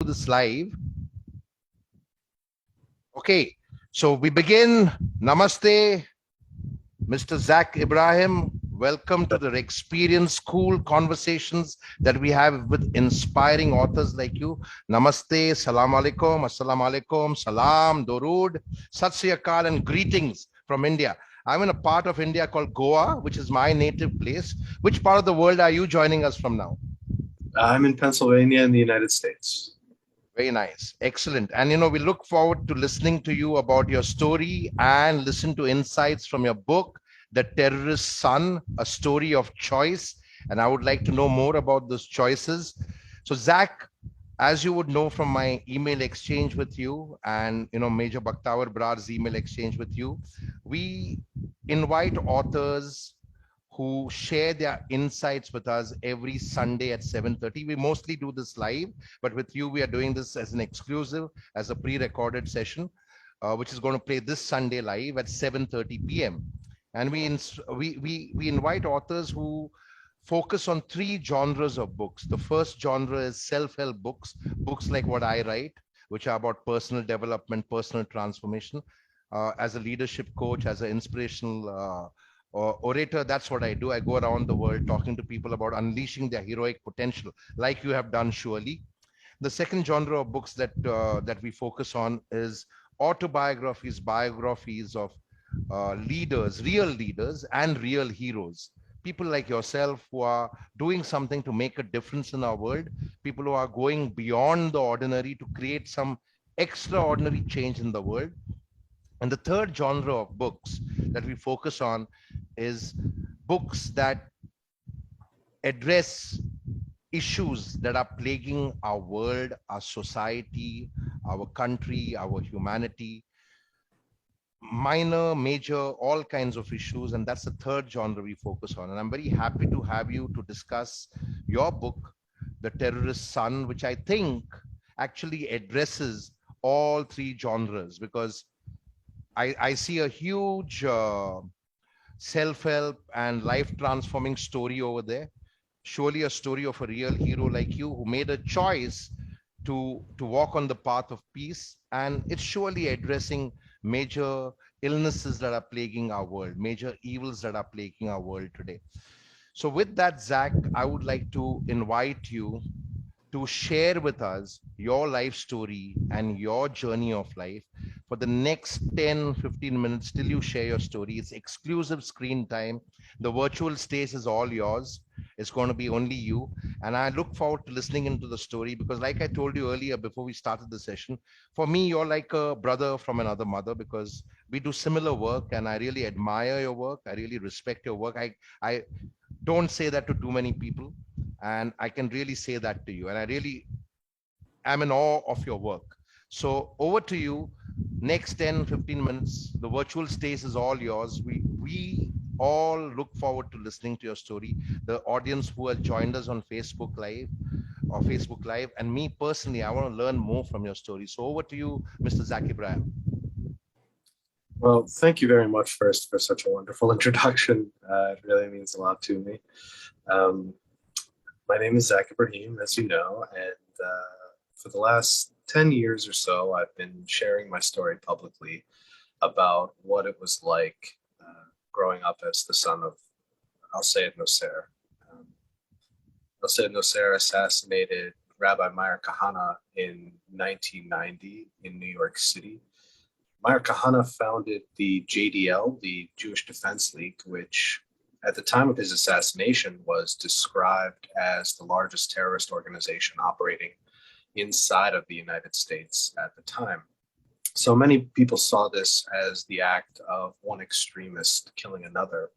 this live. Okay, so we begin. Namaste, Mr. Zak Ebrahim. Welcome to the Experience School conversations that we have with inspiring authors like you. Namaste, salam alaikum, assalamu alaikum, salam, durud, sat sri akal, and greetings from India. I'm in a part of India called Goa, which is my native place. Which part of the world are you joining us from now? I'm in Pennsylvania in the United States. Very nice. Excellent. And, we look forward to listening to you about your story and listen to insights from your book, The Terrorist's Son, A Story of Choice. And I would like to know more about those choices. So, Zak, as you would know from my email exchange with you and, Major Bakhtawar Brar's email exchange with you, we invite authors who share their insights with us every Sunday at 7:30. We mostly do this live, but with you, we are doing this as an exclusive, as a pre-recorded session, which is going to play this Sunday live at 7:30 p.m. And we invite authors who focus on three genres of books. The first genre is self-help books, books like what I write, which are about personal development, personal transformation. As a leadership coach, as an inspirational orator, that's what I do. I go around the world talking to people about unleashing their heroic potential, like you have done, surely. The second genre of books that we focus on is autobiographies, biographies of leaders and real heroes. People like yourself who are doing something to make a difference in our world, people who are going beyond the ordinary to create some extraordinary change in the world. And the third genre of books that we focus on is books that address issues that are plaguing our world, our society, our country, our humanity, minor, major, all kinds of issues. And that's the third genre we focus on. And I'm very happy to have you to discuss your book, The Terrorist's Son, which I think actually addresses all three genres, because I see a huge self-help and life-transforming story over there. Surely a story of a real hero like you who made a choice to walk on the path of peace. And it's surely addressing major illnesses that are plaguing our world, major evils that are plaguing our world today. So with that, Zak, I would like to invite you to share with us your life story and your journey of life for the next 10-15 minutes till you share your story. It's exclusive screen time. The virtual stage is all yours. It's going to be only you. And I look forward to listening into the story, because like I told you earlier before we started the session, for me, you're like a brother from another mother, because we do similar work and I really admire your work. I really respect your work. I don't say that to too many people. And I can really say that to you. And I really am in awe of your work. So over to you. Next 10-15 minutes, the virtual stage is all yours. We all look forward to listening to your story. The audience who has joined us on Facebook Live, and me personally, I want to learn more from your story. So over to you, Mr. Zak Ebrahim. Well, thank you very much first for such a wonderful introduction. It really means a lot to me. My name is Zak Ebrahim, as you know, and for the last 10 years or so, I've been sharing my story publicly about what it was like growing up as the son of El-Sayyid Nosair. El-Sayyid Nosair assassinated Rabbi Meir Kahana in 1990 in New York City. Meir Kahana founded the JDL, the Jewish Defense League, which at the time of his assassination was described as the largest terrorist organization operating inside of the United States at the time. So many people saw this as the act of one extremist killing another.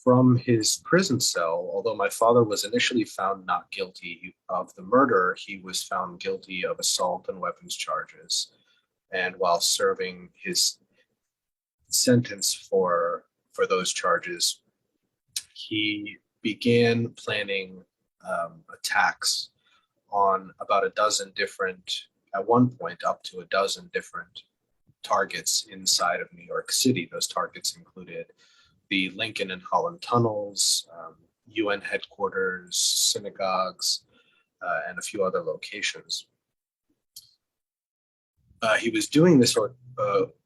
From his prison cell, although my father was initially found not guilty of the murder, he was found guilty of assault and weapons charges. And while serving his sentence for those charges, he began planning attacks on about a dozen different, at one point up to a dozen different targets inside of New York City. Those targets included the Lincoln and Holland tunnels, UN headquarters, synagogues, and a few other locations. He was doing this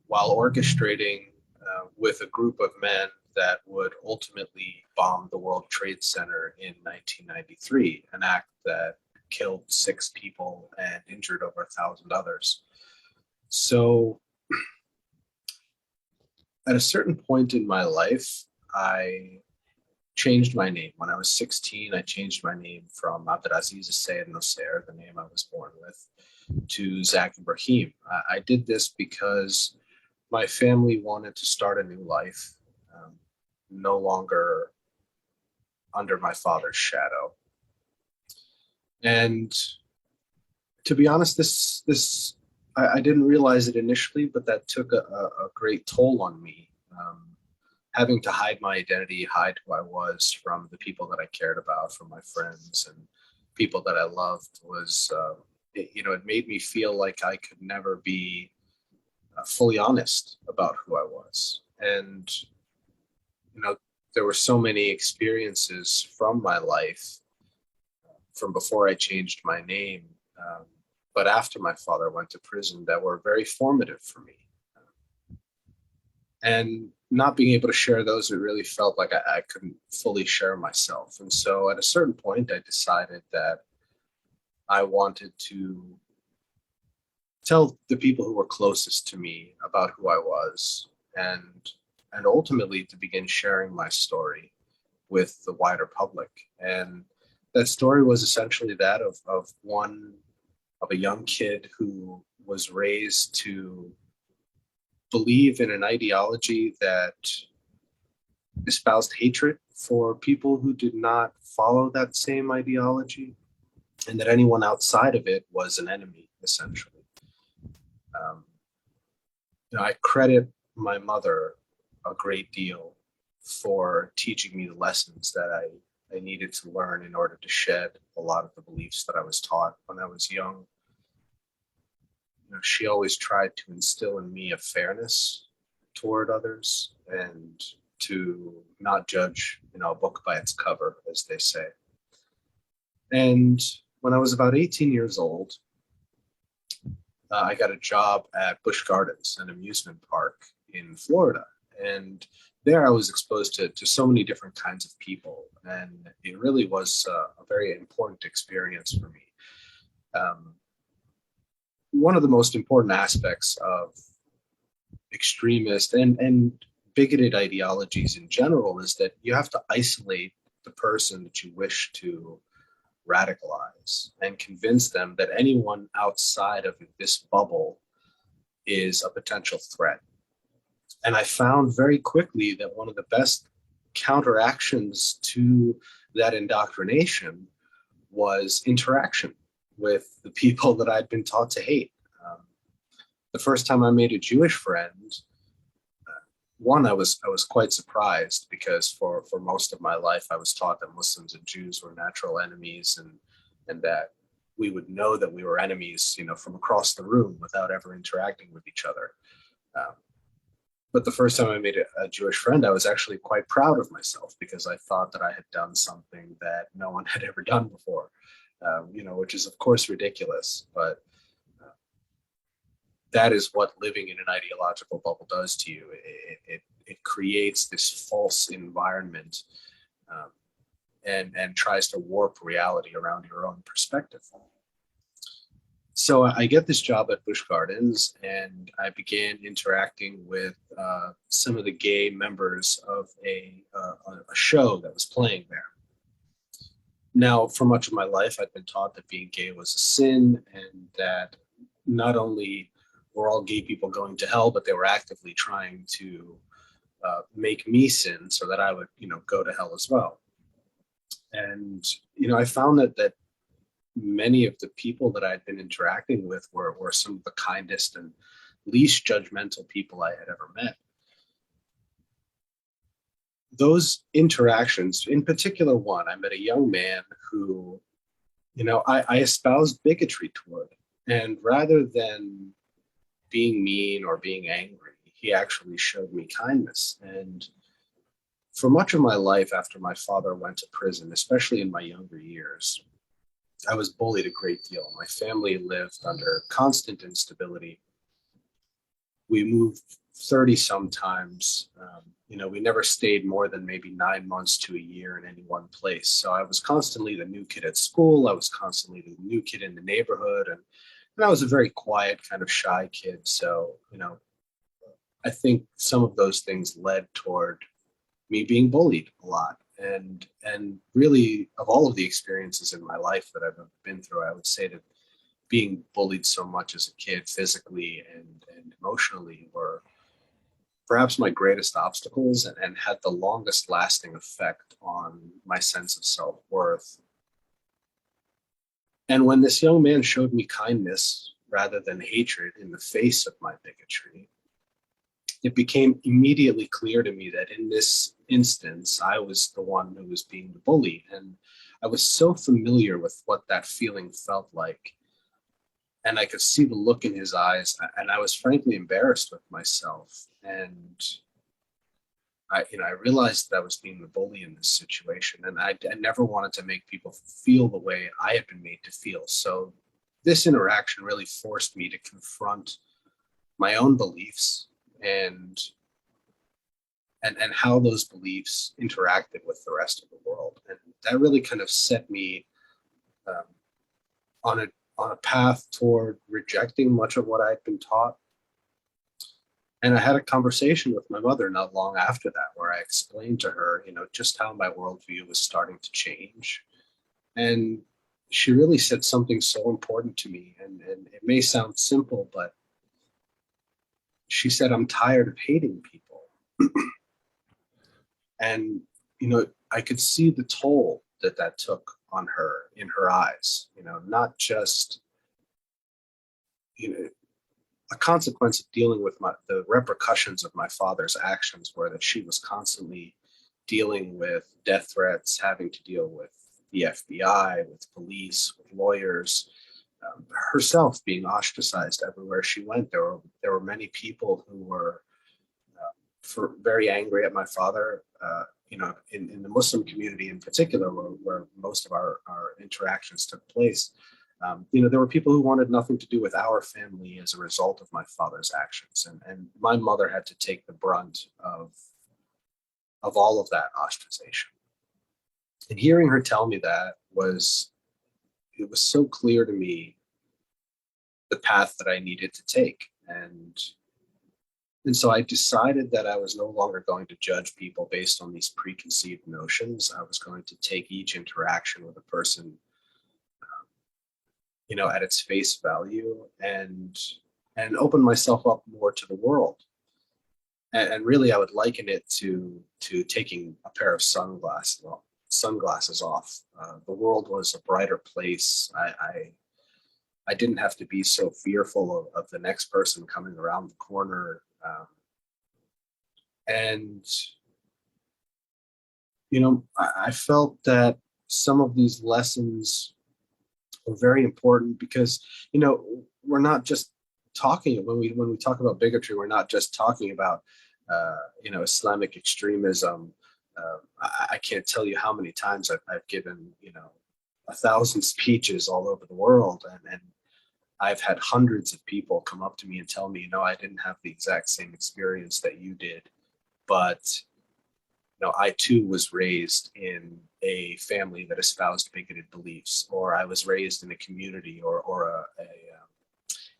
while orchestrating with a group of men that would ultimately bomb the World Trade Center in 1993, an act that killed 6 people and injured over 1,000 others. So at a certain point in my life, I changed my name. When I was 16, I changed my name from El-Sayyid Nosair, the name I was born with, to Zak Ebrahim. I did this because my family wanted to start a new life, no longer under my father's shadow. And to be honest, I didn't realize it initially, but that took a great toll on me. Having to hide my identity, hide who I was from the people that I cared about, from my friends and people that I loved, was, it made me feel like I could never be fully honest about who I was. And, there were so many experiences from my life from before I changed my name, but after my father went to prison, that were very formative for me. And not being able to share those, it really felt like I couldn't fully share myself. And so at a certain point, I decided that I wanted to tell the people who were closest to me about who I was, and ultimately to begin sharing my story with the wider public. And that story was essentially that of a young kid who was raised to believe in an ideology that espoused hatred for people who did not follow that same ideology, and that anyone outside of it was an enemy, essentially. I credit my mother a great deal for teaching me the lessons that I needed to learn in order to shed a lot of the beliefs that I was taught when I was young. She always tried to instill in me a fairness toward others, and to not judge, a book by its cover, as they say. And when I was about 18 years old, I got a job at Busch Gardens, an amusement park in Florida. And there I was exposed to so many different kinds of people. And it really was a very important experience for me. One of the most important aspects of extremist and bigoted ideologies in general is that you have to isolate the person that you wish to radicalize and convince them that anyone outside of this bubble is a potential threat. And I found very quickly that one of the best counteractions to that indoctrination was interaction with the people that I'd been taught to hate. The first time I made a Jewish friend, I was quite surprised, because for most of my life I was taught that Muslims and Jews were natural enemies, and that we would know that we were enemies, from across the room without ever interacting with each other. But the first time I made a Jewish friend, I was actually quite proud of myself, because I thought that I had done something that no one had ever done before, which is of course ridiculous, but that is what living in an ideological bubble does to you. It creates this false environment, and tries to warp reality around your own perspective. So I get this job at Busch Gardens, and I began interacting with some of the gay members of a show that was playing there. Now, for much of my life, I'd been taught that being gay was a sin, and that not only were all gay people going to hell, but they were actively trying to make me sin so that I would, go to hell as well. And, I found that many of the people that I'd been interacting with were some of the kindest and least judgmental people I had ever met. Those interactions, in particular one, I met a young man who, I espoused bigotry toward. And rather than being mean or being angry, he actually showed me kindness. And for much of my life after my father went to prison, especially in my younger years, I was bullied a great deal. My family lived under constant instability. We moved 30 sometimes. We never stayed more than maybe 9 months to a year in any one place. So I was constantly the new kid at school. I was constantly the new kid in the neighborhood. And I was a very quiet, kind of shy kid. So, I think some of those things led toward me being bullied a lot. And really, of all of the experiences in my life that I've been through, I would say that being bullied so much as a kid, physically and emotionally, were perhaps my greatest obstacles, and had the longest lasting effect on my sense of self-worth. And when this young man showed me kindness rather than hatred in the face of my bigotry, it became immediately clear to me that in this instance, I was the one who was being bullied. And I was so familiar with what that feeling felt like. And I could see the look in his eyes. And I was frankly embarrassed with myself. And I realized that I was being the bully in this situation. And I never wanted to make people feel the way I had been made to feel. So this interaction really forced me to confront my own beliefs and how those beliefs interacted with the rest of the world. And that really kind of set me um, on a path toward rejecting much of what I'd been taught. And I had a conversation with my mother not long after that, where I explained to her, just how my worldview was starting to change. And she really said something so important to me. And it may sound simple, but she said, "I'm tired of hating people." And, I could see the toll that took on her in her eyes, not just, a consequence of dealing with the repercussions of my father's actions were that she was constantly dealing with death threats, having to deal with the FBI, with police, with lawyers, herself being ostracized everywhere she went. There were many people who were very angry at my father. In the Muslim community in particular, where most of our interactions took place. There were people who wanted nothing to do with our family as a result of my father's actions, and my mother had to take the brunt of all of that ostracization. And hearing her tell me that was so clear to me, the path that I needed to take. And so I decided that I was no longer going to judge people based on these preconceived notions. I was going to take each interaction with a person, at its face value, and open myself up more to the world. And really, I would liken it to taking a pair of sunglasses off. The world was a brighter place. I didn't have to be so fearful of the next person coming around the corner. And I felt that some of these lessons were very important because, we're not just talking, when we talk about bigotry, we're not just talking about, Islamic extremism. I can't tell you how many times I've given, 1,000 speeches all over the world. And I've had hundreds of people come up to me and tell me, I didn't have the exact same experience that you did, but I too was raised in a family that espoused bigoted beliefs, or I was raised in a community or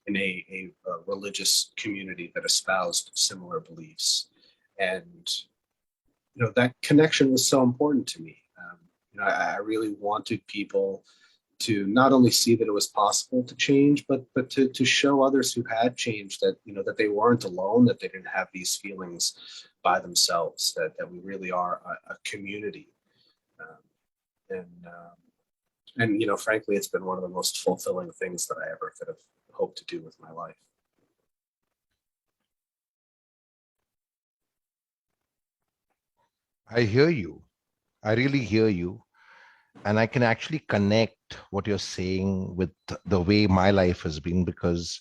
in a religious community that espoused similar beliefs. And that connection was so important to me. I really wanted people to not only see that it was possible to change, but to show others who had changed that, that they weren't alone, that they didn't have these feelings by themselves, that we really are a community. And frankly, it's been one of the most fulfilling things that I ever could have hoped to do with my life. I hear you. I really hear you. And I can actually connect what you're saying with the way my life has been, because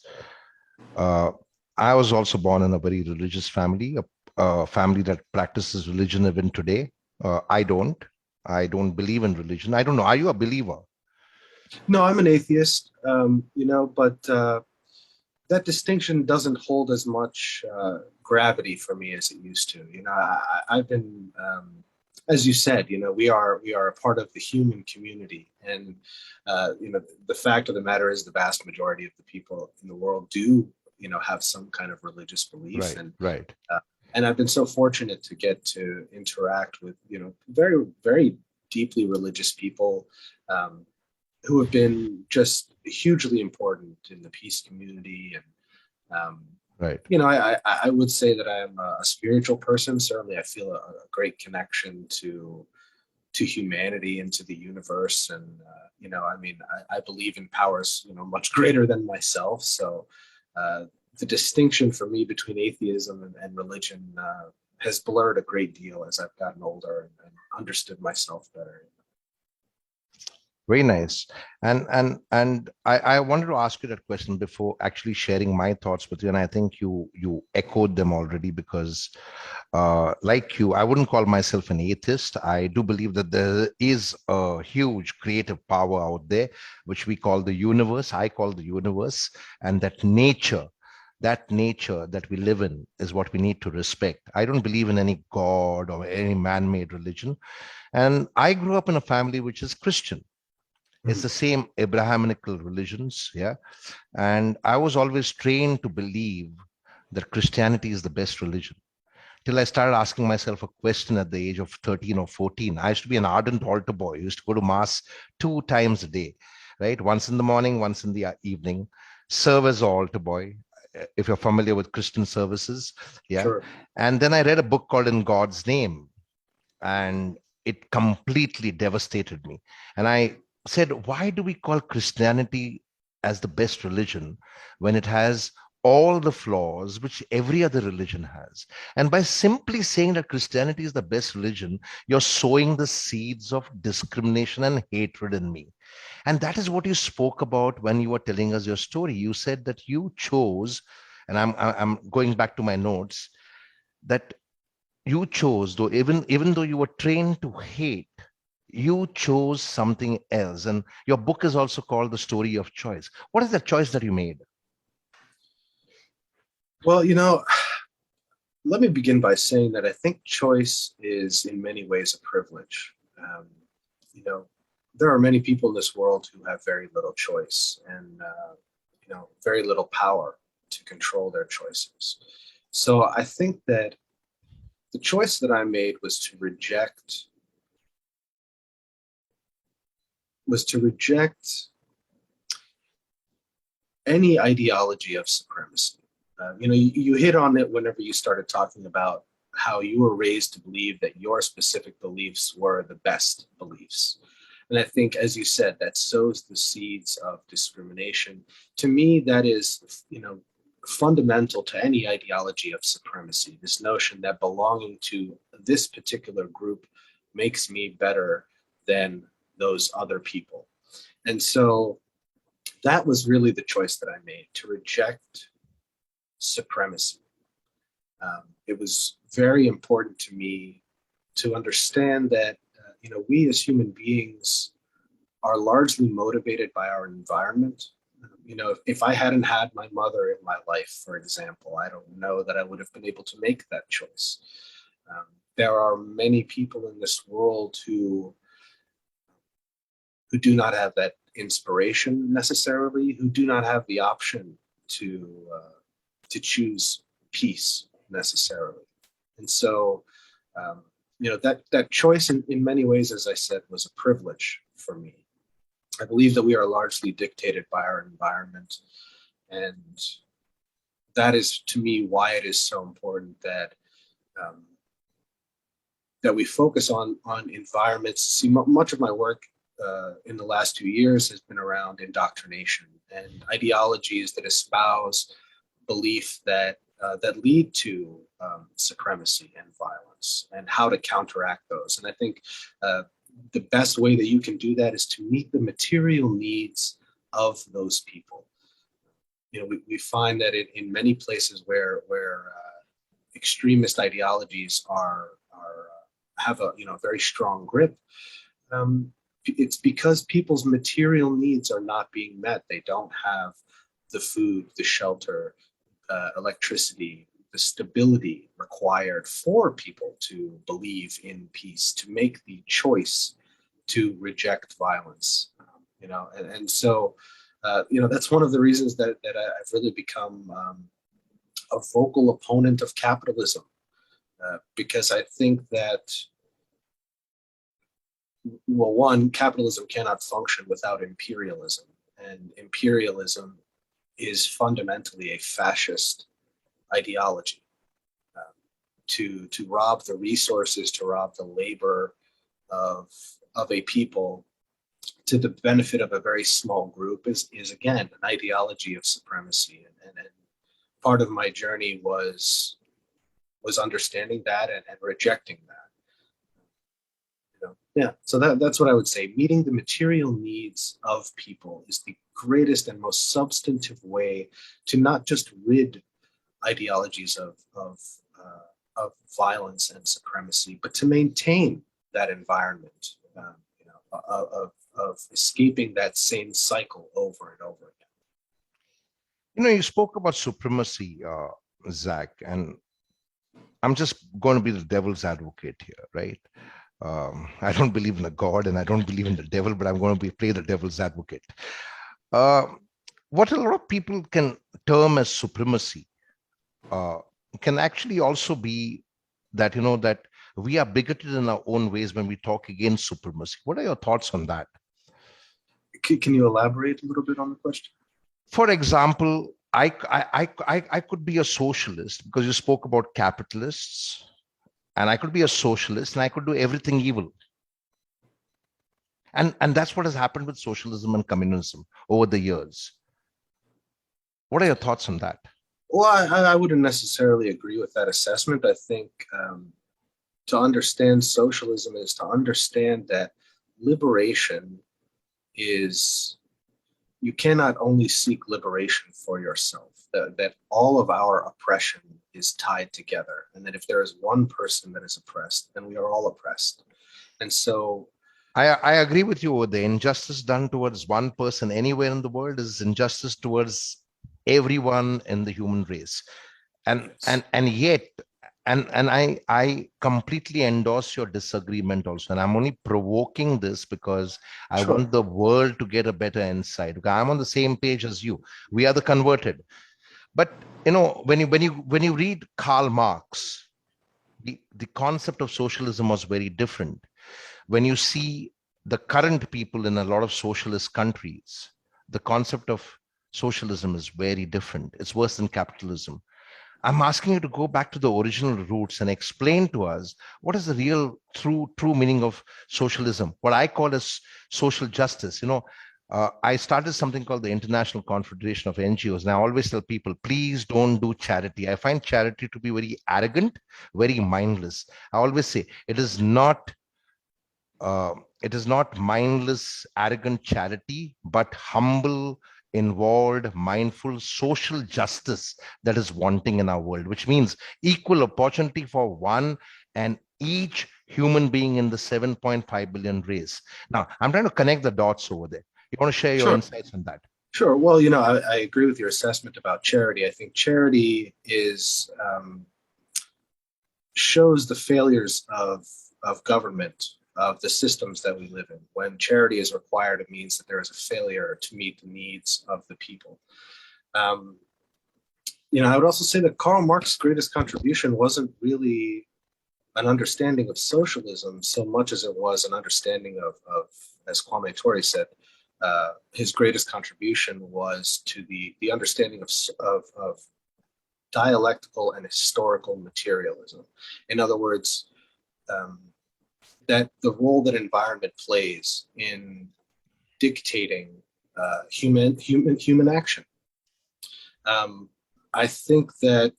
uh, I was also born in a very religious family, a family that practices religion even today. I don't. I don't believe in religion. I don't know. Are you a believer? No, I'm an atheist, but that distinction doesn't hold as much gravity for me as it used to. I've been, as you said, we are a part of the human community, and the fact of the matter is the vast majority of the people in the world do, have some kind of religious belief, Right, right. uh, and I've been so fortunate to get to interact with, very, very deeply religious people. Um, who have been just hugely important in the peace community. And, Right. I would say that I'm a spiritual person. Certainly, I feel a great connection to humanity and to the universe. And, I believe in powers, much greater than myself. So uh, the distinction for me between atheism and religion has blurred a great deal as I've gotten older and understood myself better. Very nice. And I wanted to ask you that question before actually sharing my thoughts with you. And I think you echoed them already because like you, I wouldn't call myself an atheist. I do believe that there is a huge creative power out there, which we call the universe. I call the universe, and that nature that we live in is what we need to respect. I don't believe in any god or any man-made religion. And I grew up in a family which is Christian. It's Mhm. the same Abrahamical religions, yeah. And I was always trained to believe that Christianity is the best religion till I started asking myself a question at the age of 13 or 14. I used to be an ardent altar boy. I used to go to mass 2 times a day, right? Once in the morning, once in the evening, serve as an altar boy. If you're familiar with Christian services, yeah. Sure. And then I read a book called In God's Name, and it completely devastated me. And I said, why do we call Christianity as the best religion when it has all the flaws which every other religion has? And by simply saying that Christianity is the best religion, you're sowing the seeds of discrimination and hatred in me. And that is what you spoke about when you were telling us your story. You said that you chose, and I'm going back to my notes, that you chose, though even though you were trained to hate, you chose something else. And your book is also called The Story of Choice. What is the choice that you made? Well, let me begin by saying that I think choice is in many ways a privilege. Um, you know, there are many people in this world who have very little choice and, very little power to control their choices. So I think that the choice that I made was to reject any ideology of supremacy. You hit on it whenever you started talking about how you were raised to believe that your specific beliefs were the best beliefs. And I think, as you said, that sows the seeds of discrimination. To me, that is, fundamental to any ideology of supremacy, this notion that belonging to this particular group makes me better than those other people. And so that was really the choice that I made, to reject supremacy. It was very important to me to understand that we as human beings are largely motivated by our environment. If I hadn't had my mother in my life, for example, I don't know that I would have been able to make that choice. Um, there are many people in this world who do not have that inspiration necessarily, who do not have the option to choose peace necessarily. And so, um, that choice in many ways, as I said, was a privilege for me. I believe that we are largely dictated by our environment, and that is, to me, why it is so important um, that we focus on environments. See, much of my work in the last 2 years has been around indoctrination and ideologies that espouse belief that lead to supremacy and violence, and how to counteract those. And I think the best way that you can do that is to meet the material needs of those people. We find that in many places where extremist ideologies are have a very strong grip, um, it's because people's material needs are not being met. They don't have the food, the shelter, electricity, the stability required for people to believe in peace, to make the choice to reject violence. And so, that's one of the reasons that I've really become a vocal opponent of capitalism, because I think that, well, one, capitalism cannot function without imperialism, and imperialism is fundamentally a fascist ideology. To rob the resources, to rob the labor of a people to the benefit of a very small group is again an ideology of supremacy. And part of my journey was understanding that and rejecting that. Yeah, so that's what I would say. Meeting the material needs of people is the greatest and most substantive way to not just rid ideologies of violence and supremacy, but to maintain that environment, of escaping that same cycle over and over again. You spoke about supremacy, Zach, and I'm just going to be the devil's advocate here, right? I don't believe in a God and I don't believe in the devil, but I'm going to play the devil's advocate. What a lot of people can term as supremacy can actually also be that, that we are bigoted in our own ways when we talk against supremacy. What are your thoughts on that? Can you elaborate a little bit on the question? For example, I could be a socialist because you spoke about capitalists, and I could be a socialist and I could do everything evil. And that's what has happened with socialism and communism over the years. What are your thoughts on that? Well, I wouldn't necessarily agree with that assessment. I think to understand socialism is to understand that liberation is, you cannot only seek liberation for yourself, that all of our oppression is tied together, and that if there is one person that is oppressed, then we are all oppressed. And so I agree with you. The injustice done towards one person anywhere in the world is injustice towards everyone in the human race. And yes. and yet, and I completely endorse your disagreement also. And I'm only provoking this because I Sure. want the world to get a better insight. I'm on the same page as you. We are the converted. But when you read Karl Marx, the concept of socialism was very different. When you see the current people in a lot of socialist countries, the concept of socialism is very different. It's worse than capitalism. I'm asking you to go back to the original roots and explain to us what is the real true meaning of socialism, what I call as social justice. I started something called the International Confederation of NGOs, and I always tell people, please don't do charity. I find charity to be very arrogant, very mindless. I always say it is not mindless, arrogant charity, but humble, involved, mindful social justice that is wanting in our world, which means equal opportunity for one and each human being in the 7.5 billion race. Now, I'm trying to connect the dots over there. You want to share your Sure. insights on that? Sure. Well, I agree with your assessment about charity. I think charity is shows the failures of government, of the systems that we live in. When charity is required, it means that there is a failure to meet the needs of the people. I would also say that Karl Marx's greatest contribution wasn't really an understanding of socialism so much as it was an understanding of as Kwame Ture said, his greatest contribution was to the understanding of dialectical and historical materialism. In other words, that the role that environment plays in dictating human action. I think that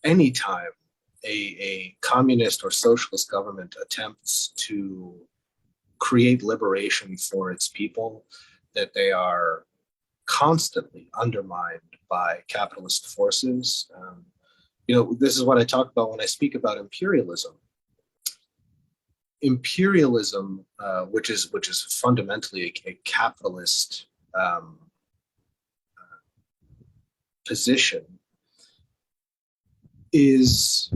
anytime a communist or socialist government attempts to create liberation for its people, that they are constantly undermined by capitalist forces. This is what I talk about when I speak about imperialism. imperialism, which is fundamentally a capitalist position, is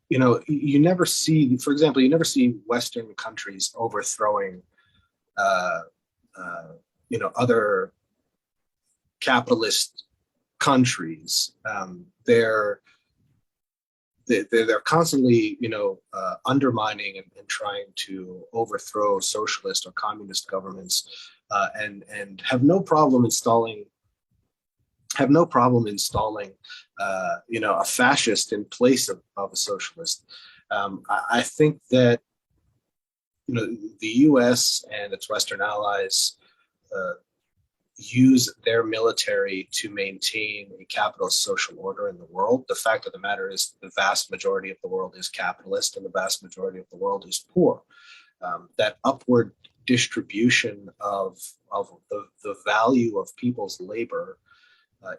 you never see, for example, you never see Western countries overthrowing other capitalist countries. They're constantly, undermining and trying to overthrow socialist or communist governments, and have no problem installing a fascist in place of a socialist. I think that the U.S. and its Western allies use their military to maintain a capitalist social order in the world. The fact of the matter is the vast majority of the world is capitalist and the vast majority of the world is poor. That upward distribution of the value of people's labor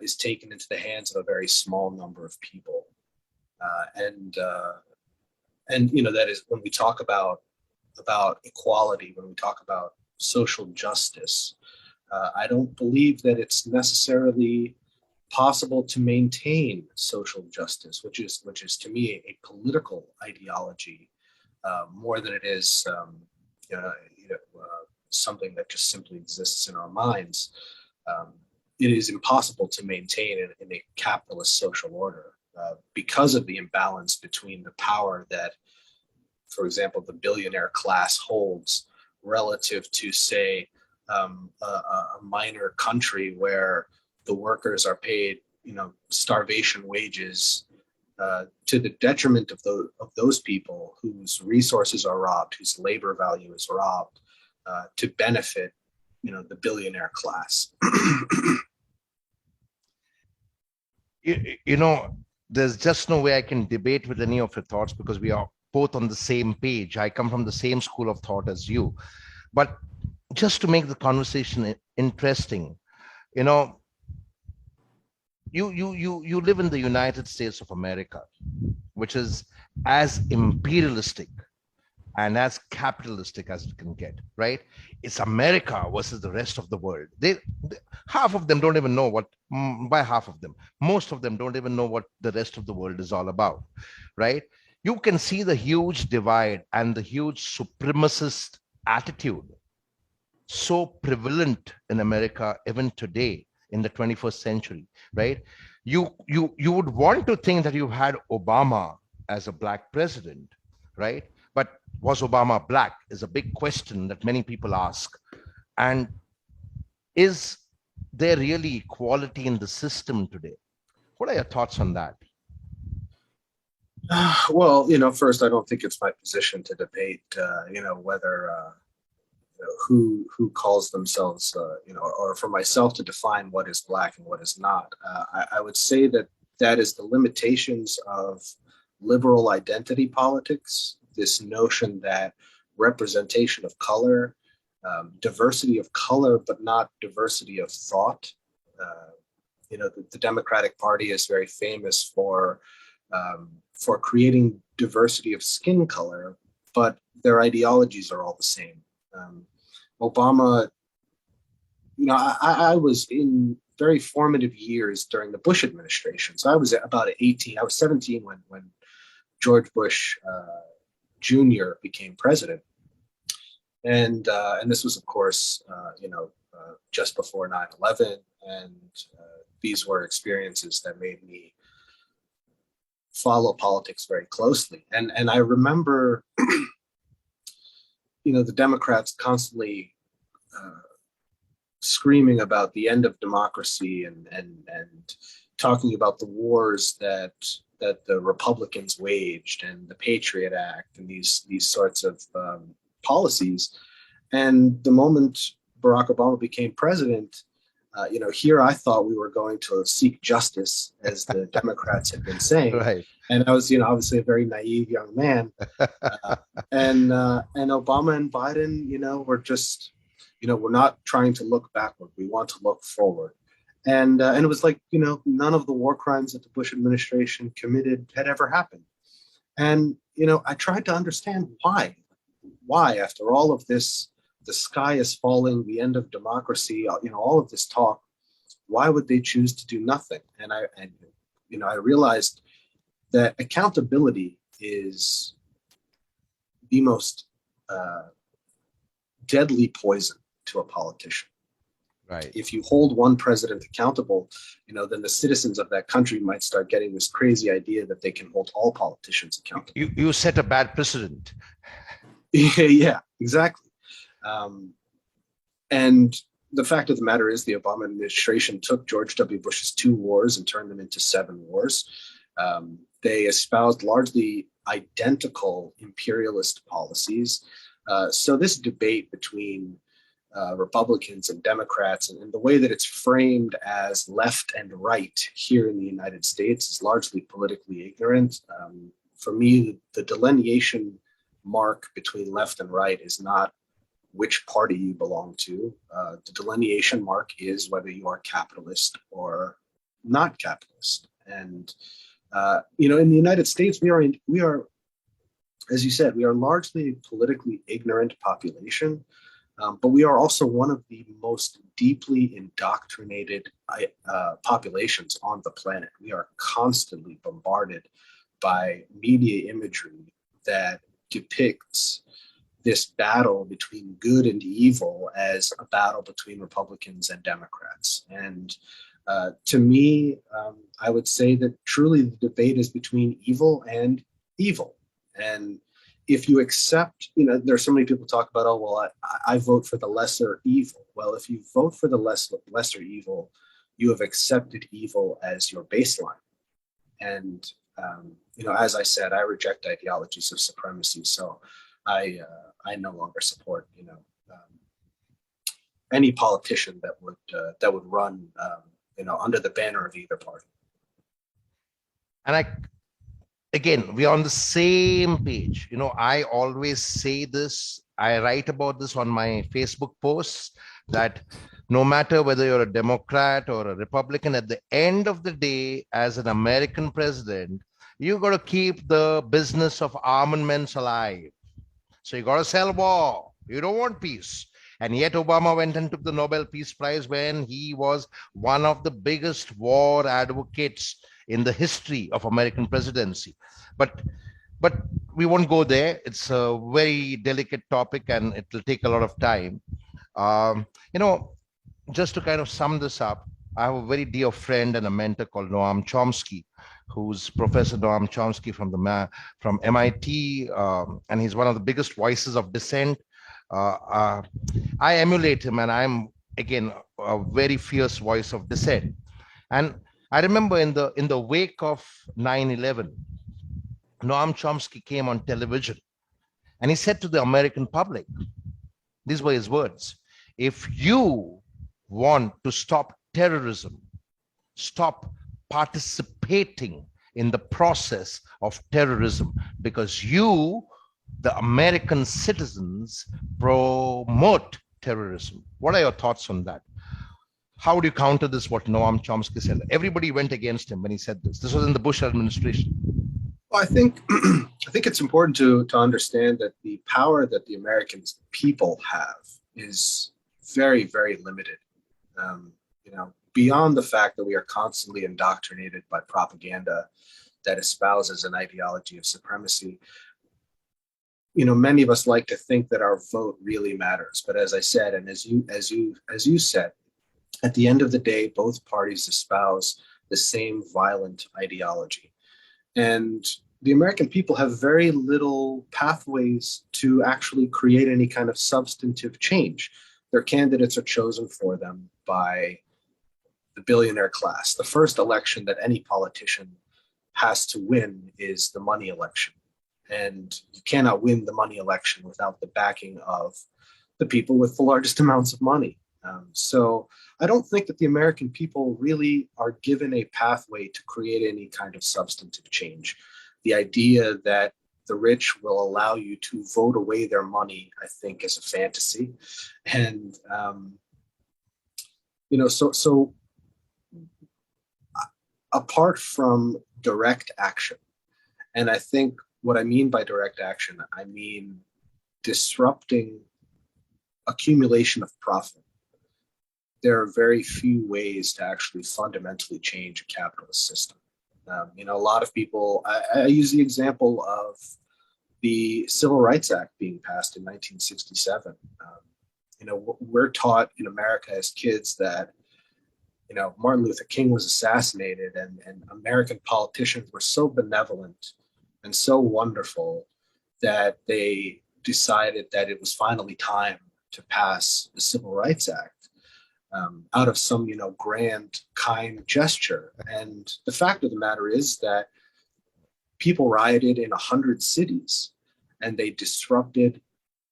is taken into the hands of a very small number of people. And that is when we talk about equality, when we talk about social justice, I don't believe that it's necessarily possible to maintain social justice, which is to me a political ideology, more than it is something that just simply exists in our minds. It is impossible to maintain in a capitalist social order because of the imbalance between the power that, for example, the billionaire class holds relative to, say, a minor country where the workers are paid, starvation wages, to the detriment of those people whose resources are robbed, whose labor value is robbed, to benefit, the billionaire class. There's just no way I can debate with any of your thoughts because we are both on the same page. I come from the same school of thought as you. But just to make the conversation interesting, you live in the United States of America, which is as imperialistic and as capitalistic as it can get, right? It's America versus the rest of the world. Half of them don't even know by half of them, most of them don't even know what the rest of the world is all about, right? You can see the huge divide and the huge supremacist attitude so prevalent in America even today in the 21st century, right? You would want to think that you had Obama as a black president, right? But was Obama black is a big question that many people ask. And is there really equality in the system today? What are your thoughts on that? Well, first, I don't think it's my position to debate, whether who calls themselves, or for myself to define what is black and what is not. I would say that is the limitations of liberal identity politics. This notion that representation of color, diversity of color, but not diversity of thought. The Democratic Party is very famous for creating diversity of skin color, but their ideologies are all the same. Obama, I was in very formative years during the Bush administration. So I was about 18. I was 17 when George Bush Jr. became president, and this was, of course, just before 9/11, and these were experiences that made me follow politics very closely. And I remember, the Democrats constantly screaming about the end of democracy and talking about the wars that the Republicans waged and the Patriot Act and these sorts of policies. And the moment Barack Obama became president, here I thought we were going to seek justice, as the Democrats had been saying. Right. And I was, obviously a very naive young man. And Obama and Biden, were just, we're not trying to look backward. We want to look forward. And it was like, none of the war crimes that the Bush administration committed had ever happened. And I tried to understand why. Why, after all of this, the sky is falling, the end of democracy, all of this talk, why would they choose to do nothing? And I realized that accountability is the most deadly poison to a politician. Right. If you hold one president accountable, then the citizens of that country might start getting this crazy idea that they can hold all politicians accountable. You set a bad precedent. Yeah, exactly. And the fact of the matter is the Obama administration took George W. Bush's 2 wars and turned them into 7 wars. They espoused largely identical imperialist policies. So this debate between Republicans and Democrats, and the way that it's framed as left and right here in the United States is largely politically ignorant. For me, the delineation mark between left and right is not which party you belong to. The delineation mark is whether you are capitalist or not capitalist. And in the United States, we are, as you said, we are largely a politically ignorant population. But we are also one of the most deeply indoctrinated populations on the planet. We are constantly bombarded by media imagery that depicts this battle between good and evil as a battle between Republicans and Democrats. And to me, I would say that truly the debate is between evil and evil. And if you accept, there's so many people talk about, oh, well, I vote for the lesser evil. Well, if you vote for the lesser evil, you have accepted evil as your baseline. And, as I said, I reject ideologies of supremacy. So I no longer support, any politician that would run, under the banner of either party. And again, we are on the same page. I always say this, I write about this on my Facebook posts, that no matter whether you're a Democrat or a Republican, at the end of the day, as an American president, you got to keep the business of armaments alive. So you got to sell war. You don't want peace. And yet Obama went and took the Nobel Peace Prize when he was one of the biggest war advocates in the history of American presidency. But we won't go there. It's a very delicate topic and it will take a lot of time. Um, just to kind of sum this up, I have a very dear friend and a mentor called Noam Chomsky, who's Professor Noam Chomsky from MIT, and he's one of the biggest voices of dissent. I emulate him, and I'm again a very fierce voice of dissent. And I remember in the wake of 9/11, Noam Chomsky came on television, and he said to the American public, these were his words: "If you want to stop terrorism, stop participating in the process of terrorism, because you, the American citizens, promote terrorism." What are your thoughts on that? How do you counter this, what Noam Chomsky said? Everybody went against him when he said this. This was in the Bush administration. Well, I think it's important to understand that the power that the American people have is very, very limited. Beyond the fact that we are constantly indoctrinated by propaganda that espouses an ideology of supremacy, many of us like to think that our vote really matters. But as I said, and as you said, at the end of the day, both parties espouse the same violent ideology. And the American people have very little pathways to actually create any kind of substantive change. Their candidates are chosen for them by the billionaire class. The first election that any politician has to win is the money election. And you cannot win the money election without the backing of the people with the largest amounts of money. So I don't think that the American people really are given a pathway to create any kind of substantive change. The idea that the rich will allow you to vote away their money, I think, is a fantasy. And, so apart from direct action, and I think what I mean by direct action, I mean disrupting accumulation of profit. There are very few ways to actually fundamentally change a capitalist system. A lot of people, I use the example of the Civil Rights Act being passed in 1967. We're taught in America as kids that, Martin Luther King was assassinated, and American politicians were so benevolent and so wonderful that they decided that it was finally time to pass the Civil Rights Act out of some, grand, kind gesture. And the fact of the matter is that people rioted in 100 cities and they disrupted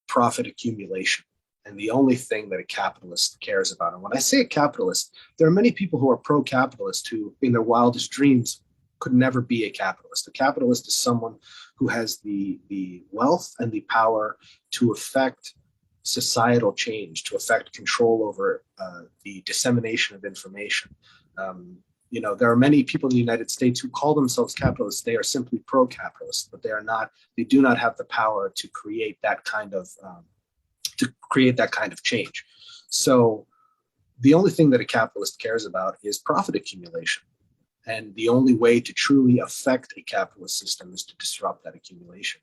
profit accumulation. And the only thing that a capitalist cares about, and when I say a capitalist, there are many people who are pro-capitalist who, in their wildest dreams, could never be a capitalist. A capitalist is someone who has the wealth and the power to affect societal change, to affect control over the dissemination of information. There are many people in the United States who call themselves capitalists. They are simply pro-capitalist, but they are not. They do not have the power to create that kind of change. So the only thing that a capitalist cares about is profit accumulation. And the only way to truly affect a capitalist system is to disrupt that accumulation.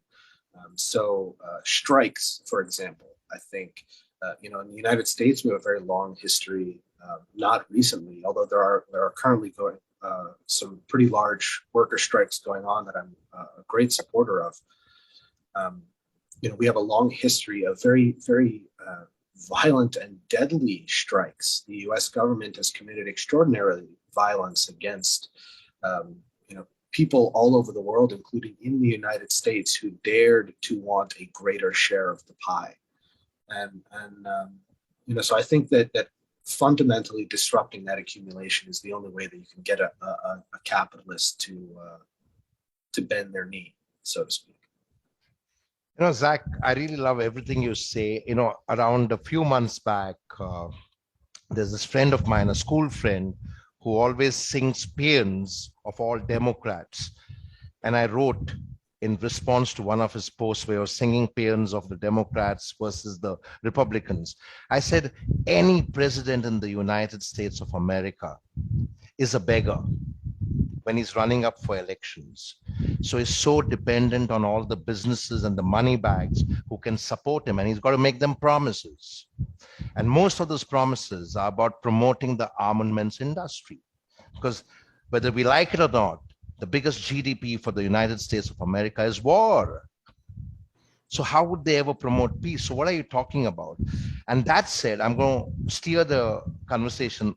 Strikes, for example, I think, in the United States, we have a very long history, not recently, although there are currently going some pretty large worker strikes going on that I'm a great supporter of. We have a long history of very, very violent and deadly strikes. The U.S. government has committed extraordinary violence against, people all over the world, including in the United States, who dared to want a greater share of the pie. So I think that fundamentally disrupting that accumulation is the only way that you can get a capitalist to bend their knee, so to speak. Zach, I really love everything you say. Around a few months back, there's this friend of mine, a school friend, who always sings paeans of all Democrats. And I wrote in response to one of his posts where he was singing paeans of the Democrats versus the Republicans. I said, any president in the United States of America is a beggar when he's running up for elections. So he's so dependent on all the businesses and the money bags who can support him, and he's got to make them promises. And most of those promises are about promoting the armaments industry. Because whether we like it or not, the biggest GDP for the United States of America is war. So how would they ever promote peace? So what are you talking about? And that said, I'm going to steer the conversation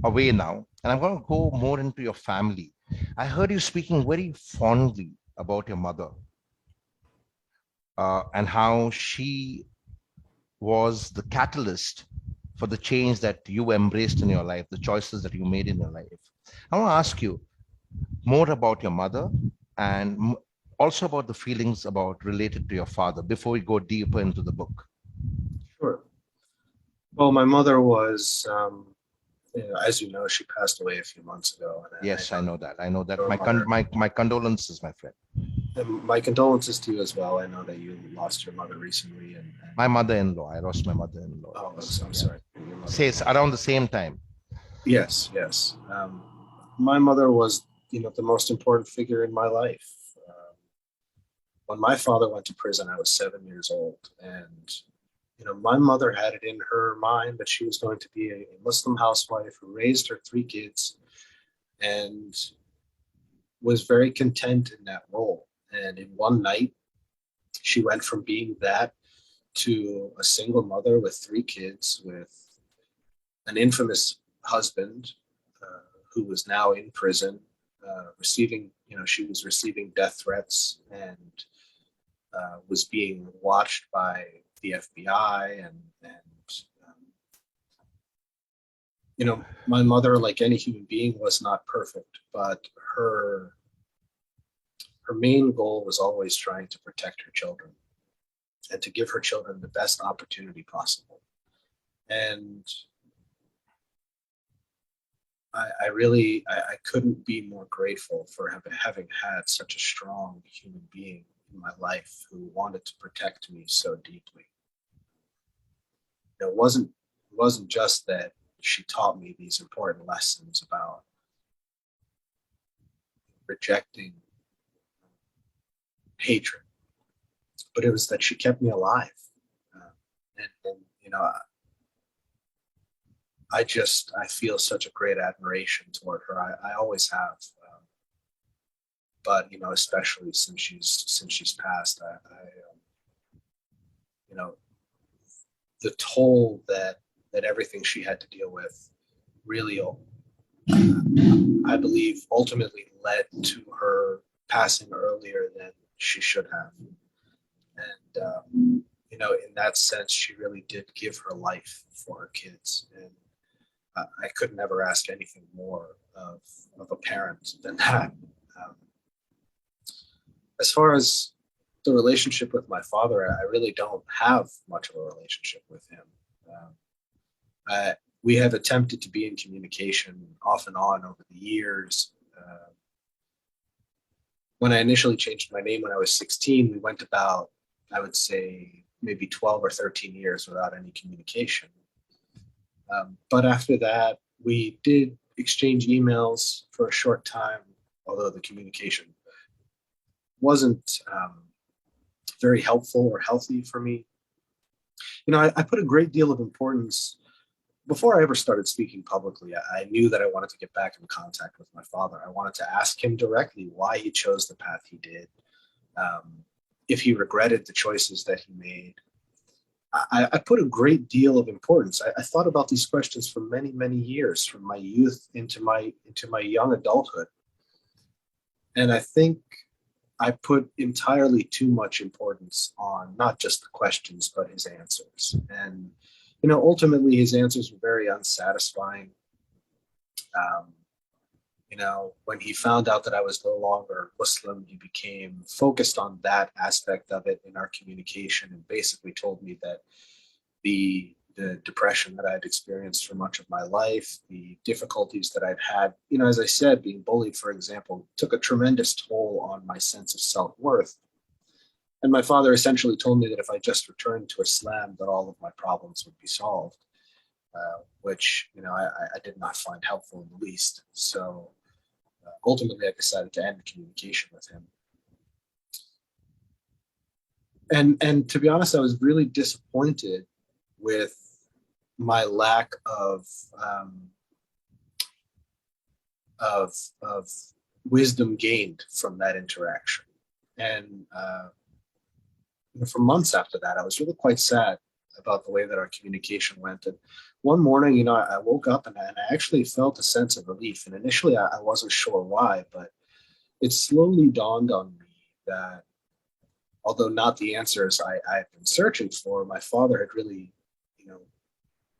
away now, and I'm going to go more into your family. I heard you speaking very fondly about your mother and how she was the catalyst for the change that you embraced in your life, the choices that you made in your life. I want to ask you more about your mother and also about the feelings about related to your father before we go deeper into the book. Sure. Well, my mother was, as you know, she passed away a few months ago. Yes, I know that. I know that. My condolences, my friend. And my condolences to you as well. I know that you lost your mother recently. And my mother-in-law. I lost my mother-in-law. Oh, I'm sorry. Says around the same time. Yes. My mother was, the most important figure in my life. When my father went to prison, I was 7 years old, and my mother had it in her mind that she was going to be a Muslim housewife who raised her 3 kids, and was very content in that role. And in one night, she went from being that to a single mother with 3 kids, with an infamous husband who was now in prison, she was receiving death threats and was being watched by the FBI. My mother, like any human being, was not perfect, but her main goal was always trying to protect her children and to give her children the best opportunity possible. And I couldn't be more grateful for having had such a strong human being in my life who wanted to protect me so deeply. It wasn't just that she taught me these important lessons about rejecting hatred, but it was that she kept me alive. And I feel such a great admiration toward her. I always have, but especially since she's passed, you know, the toll that everything she had to deal with really, I believe, ultimately led to her passing earlier than she should have. And in that sense, she really did give her life for her kids, and I could never ask anything more of a parent than that. Um, as far as the relationship with my father, I really don't have much of a relationship with him. We have attempted to be in communication off and on over the years. When I initially changed my name when I was 16, we went about, I would say, maybe 12 or 13 years without any communication. But after that, we did exchange emails for a short time, although the communication wasn't very helpful or healthy for me. I put a great deal of importance. Before I ever started speaking publicly, I knew that I wanted to get back in contact with my father. I wanted to ask him directly why he chose the path he did, if he regretted the choices that he made. I put a great deal of importance. I thought about these questions for many, many years, from my youth into my young adulthood. And I think I put entirely too much importance on not just the questions, but his answers. And ultimately, his answers were very unsatisfying. When he found out that I was no longer Muslim, he became focused on that aspect of it in our communication, and basically told me that the depression that I'd experienced for much of my life, the difficulties that I'd had, as I said, being bullied, for example, took a tremendous toll on my sense of self-worth. And my father essentially told me that if I just returned to Islam, that all of my problems would be solved, which, I did not find helpful in the least. So ultimately, I decided to end communication with him. And to be honest, I was really disappointed with my lack of wisdom gained from that interaction. And for months after that, I was really quite sad about the way that our communication went. And one morning, I woke up and I actually felt a sense of relief. And initially, I wasn't sure why, but it slowly dawned on me that although not the answers I had been searching for, my father had really,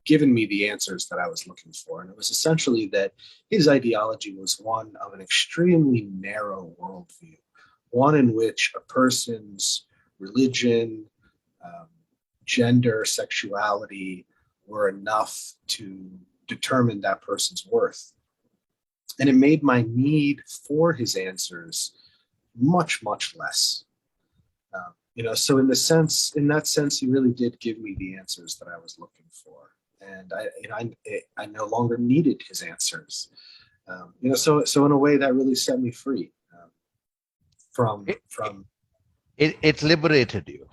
given me the answers that I was looking for. And it was essentially that his ideology was one of an extremely narrow worldview, one in which a person's religion, gender, sexuality were enough to determine that person's worth. And it made my need for his answers much, much less. So in that sense, he really did give me the answers that I was looking for. And I no longer needed his answers. So in a way that really set me free from. It liberated you.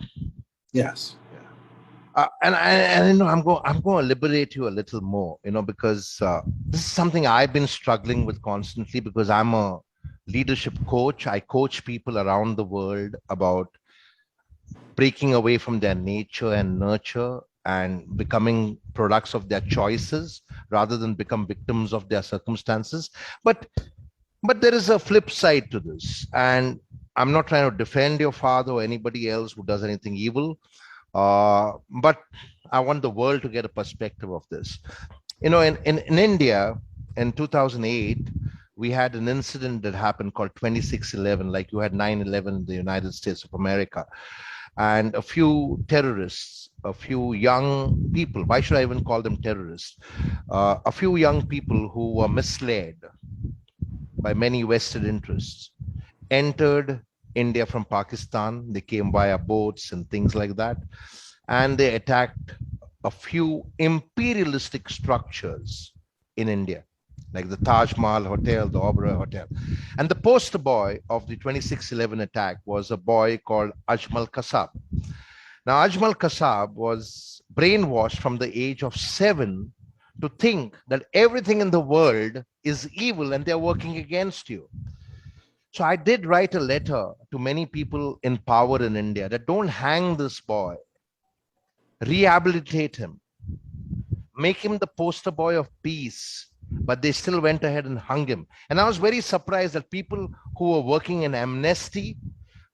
Yes. And I'm going to liberate you a little more, because this is something I've been struggling with constantly, because I'm a leadership coach. I coach people around the world about breaking away from their nature and nurture and becoming products of their choices rather than become victims of their circumstances. But there is a flip side to this, and I'm not trying to defend your father or anybody else who does anything evil. But I want the world to get a perspective of this. In India in 2008, we had an incident that happened called 26/11, like you had 9/11 in the United States of America. And a few terrorists, a few young people, why should I even call them terrorists? A few young people who were misled by many vested interests entered India from Pakistan. They came via boats and things like that. And they attacked a few imperialistic structures in India, like the Taj Mahal Hotel, the Oberoi Hotel. And the poster boy of the 26/11 attack was a boy called Ajmal Kasab. Now, Ajmal Kasab was brainwashed from the age of 7 to think that everything in the world is evil and they're working against you. So I did write a letter to many people in power in India that don't hang this boy, rehabilitate him, make him the poster boy of peace. But they still went ahead and hung him. And I was very surprised that people who were working in Amnesty,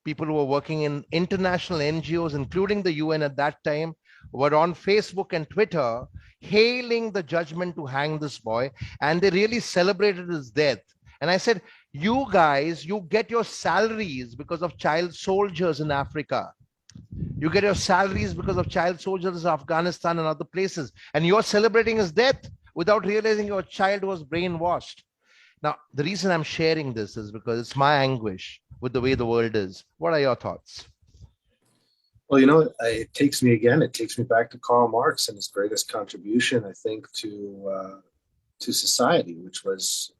people who were working in international NGOs, including the UN at that time, were on Facebook and Twitter hailing the judgment to hang this boy. And they really celebrated his death. And I said, you guys, you get your salaries because of child soldiers in Africa. You get your salaries because of child soldiers in Afghanistan and other places. And you're celebrating his death without realizing your child was brainwashed. Now, the reason I'm sharing this is because it's my anguish with the way the world is. What are your thoughts? Well, it takes me back to Karl Marx and his greatest contribution, I think, to society, which was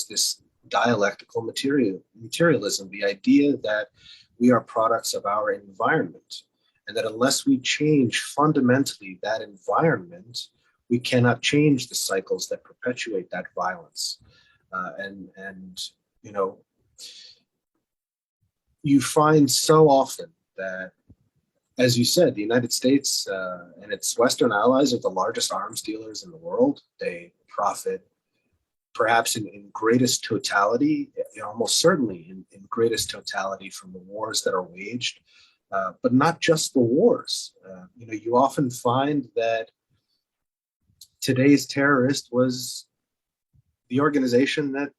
this dialectical materialism, the idea that we are products of our environment, and that unless we change fundamentally that environment, we cannot change the cycles that perpetuate that violence. You find so often that, as you said, the United States and its Western allies are the largest arms dealers in the world. They profit perhaps in greatest totality, almost certainly in greatest totality from the wars that are waged, but not just the wars. You often find that today's terrorist was the organization that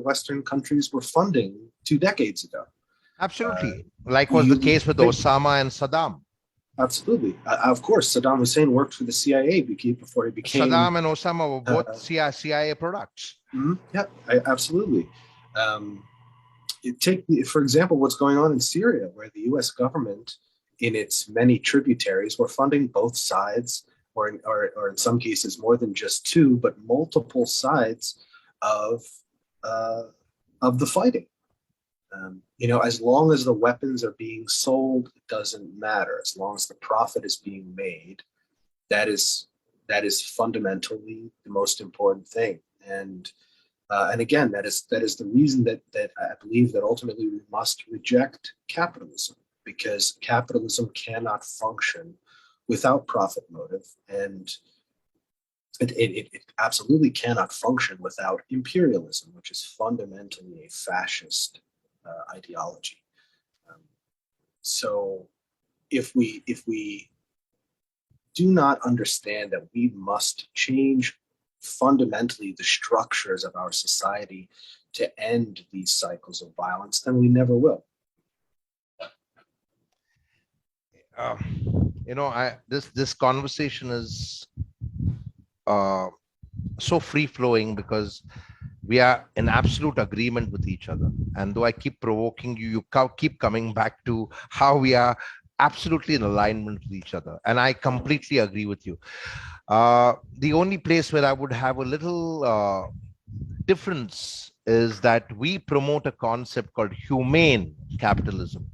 Western countries were funding 2 decades ago. Absolutely. Like was the case with Osama and Saddam. Absolutely. Of course, Saddam Hussein worked for the CIA before he became... Saddam and Osama were both CIA products. Yeah, absolutely. For example, what's going on in Syria, where the U.S. government, in its many tributaries, were funding both sides, or in some cases more than just two, but multiple sides of the fighting. As long as the weapons are being sold, it doesn't matter. As long as the profit is being made, that is fundamentally the most important thing. And again, that is the reason that I believe that ultimately we must reject capitalism, because capitalism cannot function without profit motive, and it absolutely cannot function without imperialism, which is fundamentally a fascist ideology. So if we do not understand that we must change fundamentally the structures of our society to end these cycles of violence, then we never will. This conversation is so free flowing because we are in absolute agreement with each other. And though I keep provoking you, you keep coming back to how we are absolutely in alignment with each other. And I completely agree with you. The only place where I would have a little difference is that we promote a concept called humane capitalism.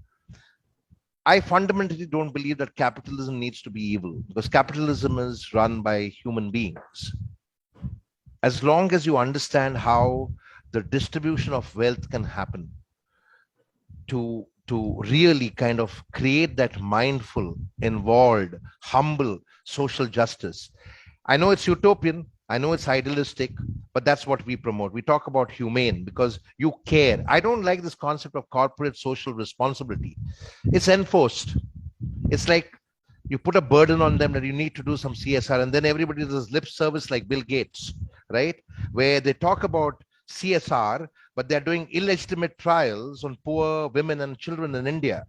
I fundamentally don't believe that capitalism needs to be evil, because capitalism is run by human beings. As long as you understand how the distribution of wealth can happen to really kind of create that mindful, involved, humble social justice. I know it's utopian, I know it's idealistic, but that's what we promote. We talk about humane because you care. I don't like this concept of corporate social responsibility. It's enforced. It's like you put a burden on them that you need to do some CSR, and then everybody does lip service like Bill Gates, right? Where they talk about CSR, but they're doing illegitimate trials on poor women and children in India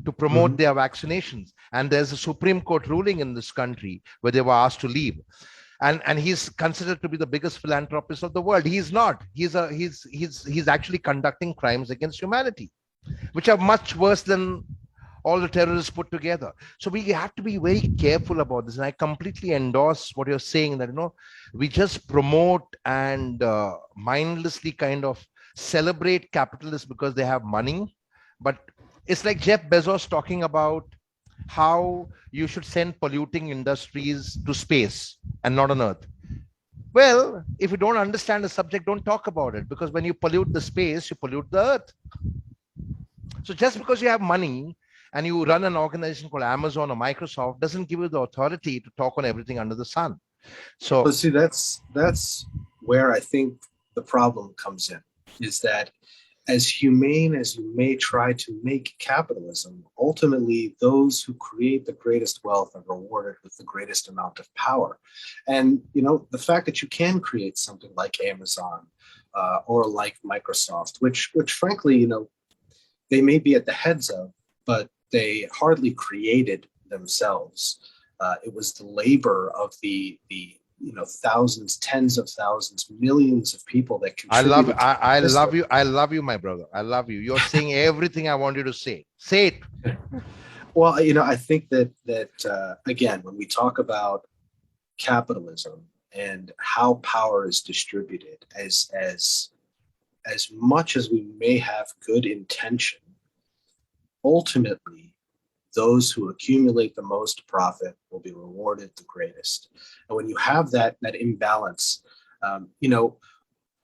to promote their vaccinations. And there's a Supreme Court ruling in this country where they were asked to leave. And he's considered to be the biggest philanthropist of the world. He's not. He's actually conducting crimes against humanity. which are much worse than all the terrorists put together. So we have to be very careful about this. And I completely endorse what you're saying, that, we just promote and mindlessly kind of celebrate capitalists because they have money. But it's like Jeff Bezos talking about how you should send polluting industries to space and not on Earth. Well, if you don't understand the subject, don't talk about it, because when you pollute the space, you pollute the Earth. So just because you have money and you run an organization called Amazon or Microsoft doesn't give you the authority to talk on everything under the sun. But So see, that's where I think the problem comes in, is that as humane as you may try to make capitalism, ultimately those who create the greatest wealth are rewarded with the greatest amount of power. And the fact that you can create something like Amazon or like Microsoft, which frankly, they may be at the heads of, but they hardly created themselves. It was the labor of the thousands, tens of thousands, millions of people that I love contributed to I, I the love system. you. I love you, my brother. I love you. You're saying everything I want you to say. Say it. Well, I think that again, when we talk about capitalism and how power is distributed, as much as we may have good intention, ultimately those who accumulate the most profit will be rewarded the greatest. And when you have that imbalance,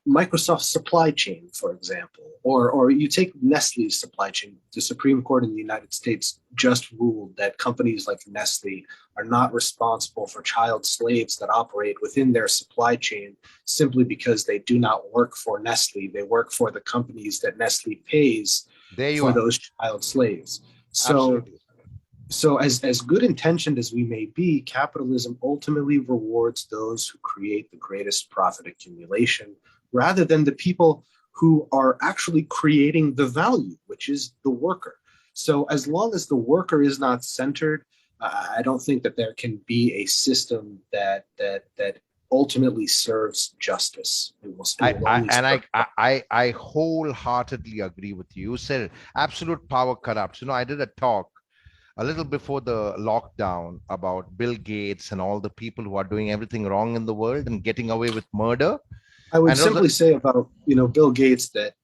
Microsoft's supply chain, for example, or you take Nestle's supply chain. The Supreme Court in the United States just ruled that companies like Nestle are not responsible for child slaves that operate within their supply chain simply because they do not work for Nestle. They work for the companies that Nestle pays There you for are. those child slaves. So Absolutely. so as good intentioned as we may be, capitalism ultimately rewards those who create the greatest profit accumulation rather than the people who are actually creating the value, which is the worker. So as long as the worker is not centered, I don't think that there can be a system that ultimately serves justice. It will only serve. I wholeheartedly agree with you. You said it. Absolute power corrupts. I did a talk a little before the lockdown about Bill Gates and all the people who are doing everything wrong in the world and getting away with murder. I would And it was simply say about Bill Gates that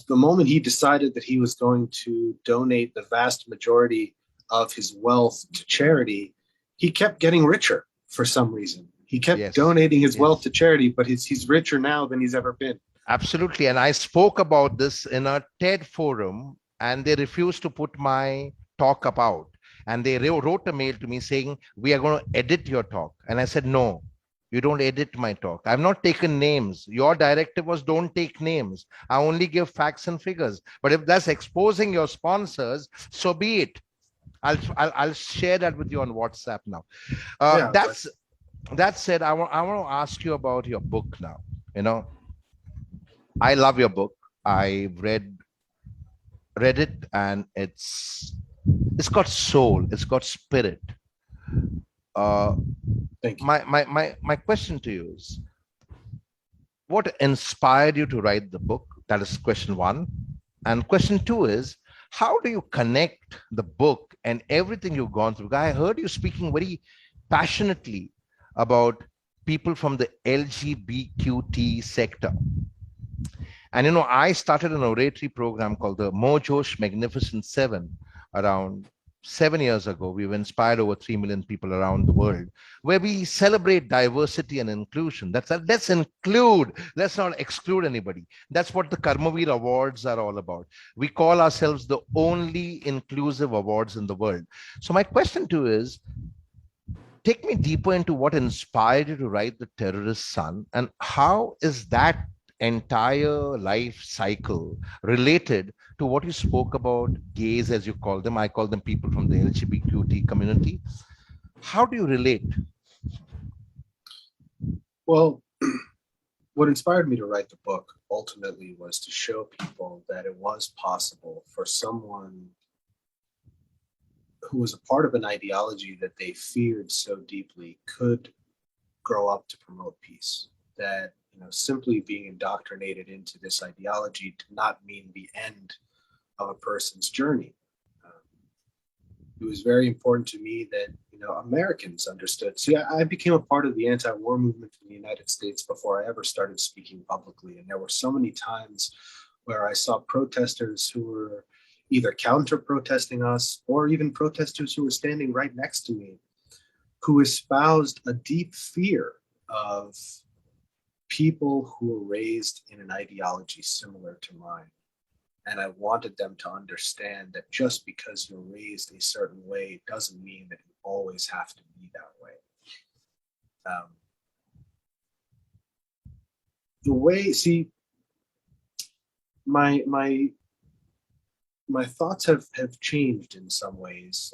the moment he decided that he was going to donate the vast majority of his wealth to charity, he kept getting richer for some reason. He kept yes, donating his wealth yes, to charity, but he's richer now than he's ever been. absolutely. And I spoke about this in a TED forum, and they refused to put my talk up out. And they wrote a mail to me saying, "We are going to edit your talk." And I said, "No, you don't edit my talk. I've not taken names. Your directive was don't take names. I only give facts and figures. But if that's exposing your sponsors, so be it. I'll share that with you on WhatsApp now. Yeah, but That's that said, I want to ask you about your book now. You know, I love your book. I read it, and it's got soul. It's got spirit. Uh, thank you. my question to you is, what inspired you to write the book? That is question one. And question two is, how do you connect the book and everything you've gone through? I heard you speaking very passionately about people from the LGBTQ sector. And I started an oratory program called the Mojosh Magnificent Seven around 7 years ago. We've inspired over 3 million people around the world, where we celebrate diversity and inclusion. Let's include, let's not exclude anybody. That's what the Karmavir Awards are all about. We call ourselves the only inclusive awards in the world. So my question to you is, take me deeper into what inspired you to write The Terrorist Son, and how is that entire life cycle related to what you spoke about, gays, as you call them. I call them people from the LGBTQ community. How do you relate? Well, what inspired me to write the book ultimately was to show people that it was possible for someone who was a part of an ideology that they feared so deeply could grow up to promote peace. That simply being indoctrinated into this ideology did not mean the end of a person's journey. It was very important to me that Americans understood. See, I became a part of the anti-war movement in the United States before I ever started speaking publicly, and there were so many times where I saw protesters who were either counter-protesting us or even protesters who were standing right next to me, who espoused a deep fear of people who were raised in an ideology similar to mine. And I wanted them to understand that just because you're raised a certain way doesn't mean that you always have to be that way. The way, see, my thoughts have changed in some ways.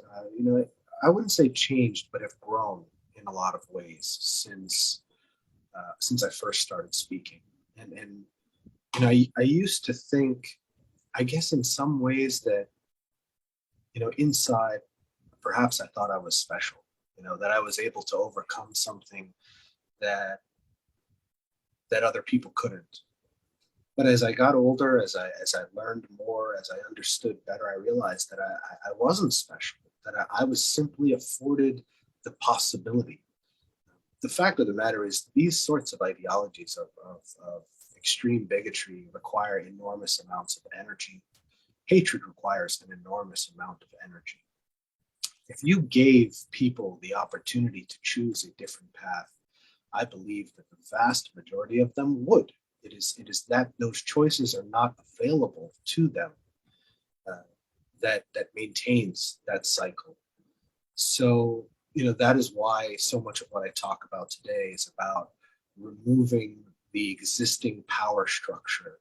I wouldn't say changed, but have grown in a lot of ways since I first started speaking. And I used to think, I guess in some ways that, inside, perhaps I thought I was special, that I was able to overcome something that other people couldn't. But as I got older, as I learned more, as I understood better, I realized that I wasn't special, that I was simply afforded the possibility. The fact of the matter is, these sorts of ideologies of extreme bigotry require enormous amounts of energy. Hatred requires an enormous amount of energy. If you gave people the opportunity to choose a different path, I believe that the vast majority of them would. It is that those choices are not available to them that maintains that cycle. So, that is why so much of what I talk about today is about removing the existing power structure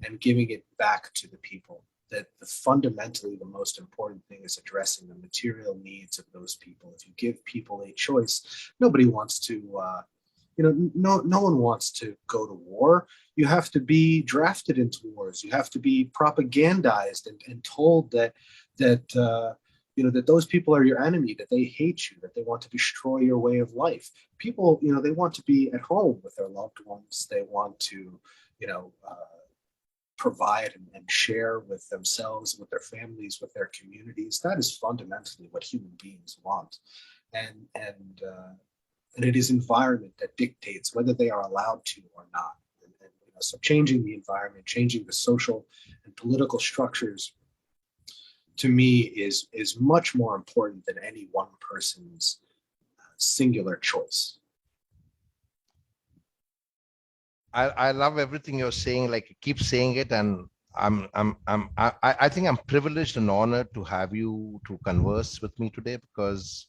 and giving it back to the people. That fundamentally the most important thing is addressing the material needs of those people. If you give people a choice, nobody wants to, no one wants to go to war. You have to be drafted into wars. You have to be propagandized and told that those people are your enemy, that they hate you, that they want to destroy your way of life. People, they want to be at home with their loved ones. They want to, provide and share with themselves, with their families, with their communities. That is fundamentally what human beings want. And it is environment that dictates whether they are allowed to or not. So changing the environment, changing the social and political structures, to me, is much more important than any one person's singular choice. I love everything you're saying. Like, you keep saying it, and I think I'm privileged and honored to have you to converse with me today, because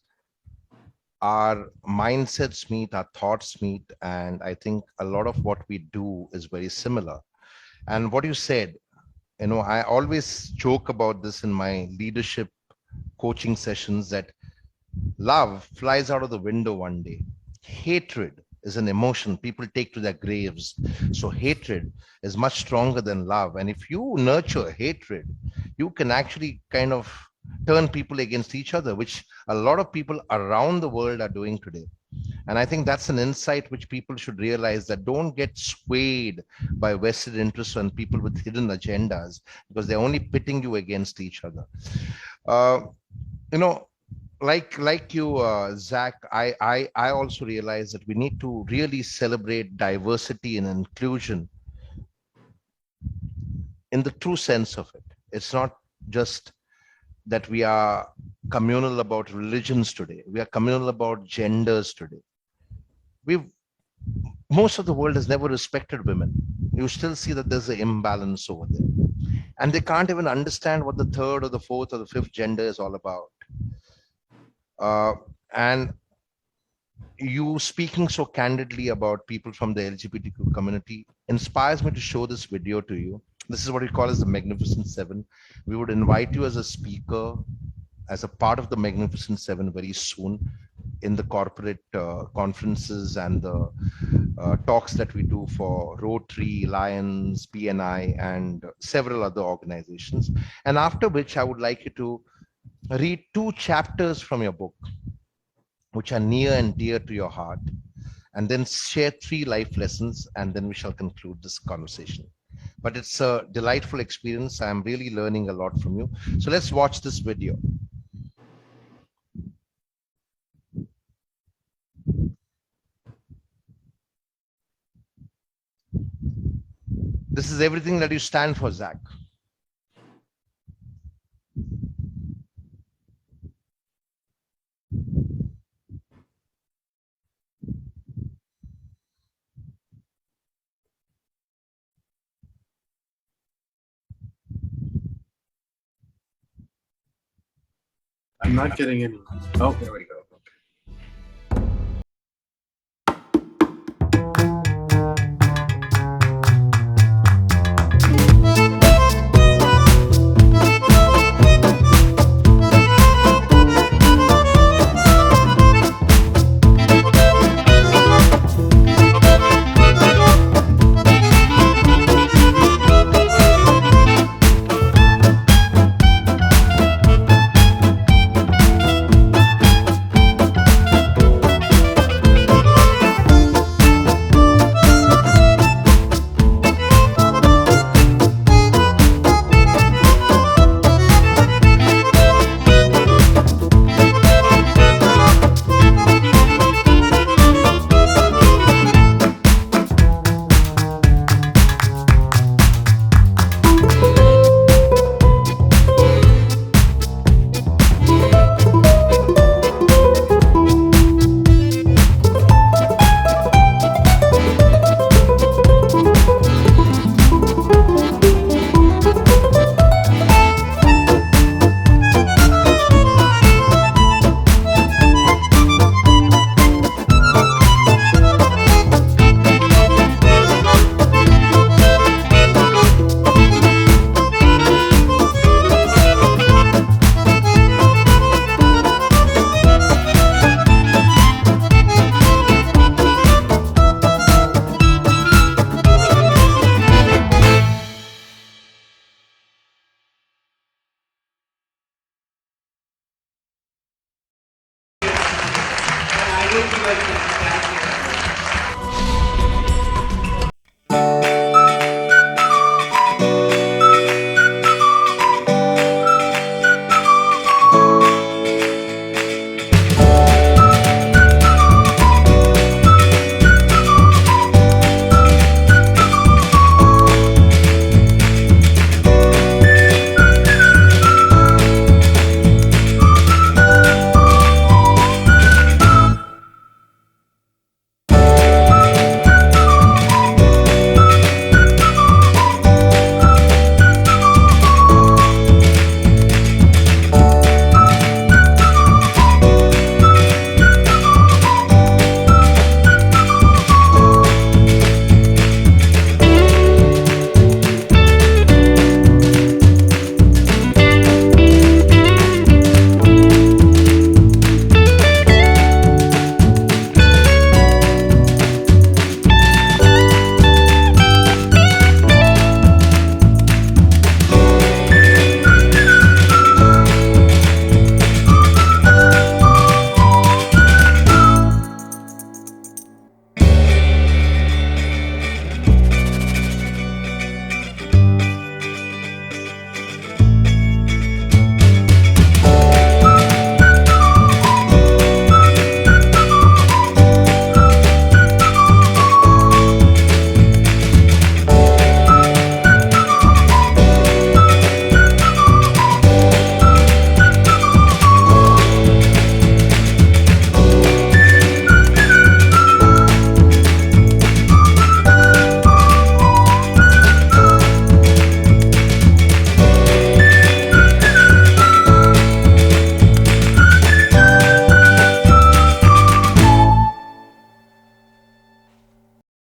our mindsets meet, our thoughts meet, and I think a lot of what we do is very similar. And what you said, I always joke about this in my leadership coaching sessions, that love flies out of the window one day. Hatred is an emotion people take to their graves. So hatred is much stronger than love. And if you nurture hatred, you can actually kind of turn people against each other, which a lot of people around the world are doing today. And I think that's an insight which people should realize, that don't get swayed by vested interests and people with hidden agendas, because they're only pitting you against each other. Uh, you know, like you, Zach, I also realize that we need to really celebrate diversity and inclusion in the true sense of it. It's not just that we are communal about religions today. We are communal about genders today. We've Most of the world has never respected women. You still see that there's an imbalance over there, and they can't even understand what the third or the fourth or the fifth gender is all about. And you speaking so candidly about people from the LGBTQ community inspires me to show this video to you. This is what we call as the Magnificent Seven. We would invite you as a speaker, as a part of the Magnificent Seven very soon, in the corporate conferences and the talks that we do for Rotary, Lions, BNI, and several other organizations. And after which, I would like you to read 2 chapters from your book, which are near and dear to your heart, and then share 3 life lessons, and then we shall conclude this conversation. but it's a delightful experience. I'm really learning a lot from you. So let's watch this video. This is everything that you stand for, Zak. I'm not getting any. Oh, there we go.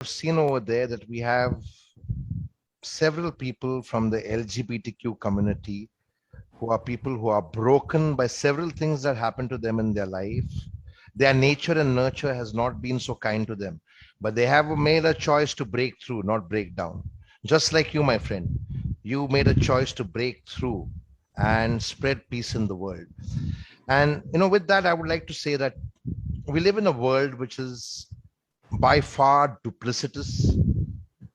Seen over there that we have several people from the LGBTQ community who are people who are broken by several things that happen to them in their life. Their nature and nurture has not been so kind to them, but they have made a choice to break through, not break down. Just like you, my friend, you made a choice to break through and spread peace in the world. And with that, I would like to say that we live in a world which is by far duplicitous.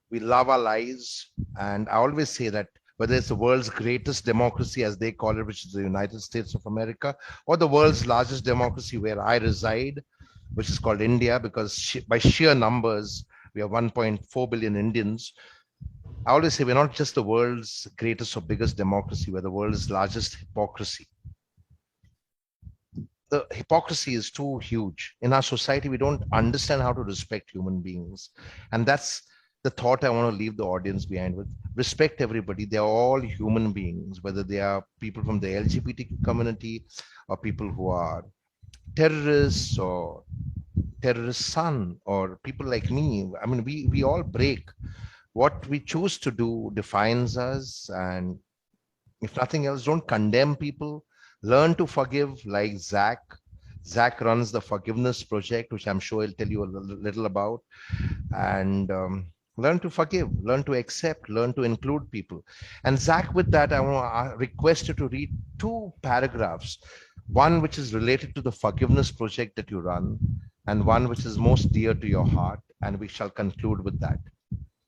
We love our lives. And I always say that whether it's the world's greatest democracy, as they call it, which is the United States of America, or the world's largest democracy where I reside, which is called India, because by sheer numbers, we have 1.4 billion Indians. I always say we're not just the world's greatest or biggest democracy, we're the world's largest hypocrisy. The hypocrisy is too huge. In our society, we don't understand how to respect human beings. And that's the thought I want to leave the audience behind with. Respect everybody. They're all human beings, whether they are people from the LGBTQ community or people who are terrorists or terrorist son or people like me. I mean, we all break. What we choose to do defines us. And if nothing else, don't condemn people. Learn to forgive, like Zak. Zak runs the forgiveness project, which I'm sure he'll tell you a little about. And learn to forgive, learn to accept, learn to include people. And Zak, with that, I want to request you to read two paragraphs. One which is related to the forgiveness project that you run, and one which is most dear to your heart. And we shall conclude with that.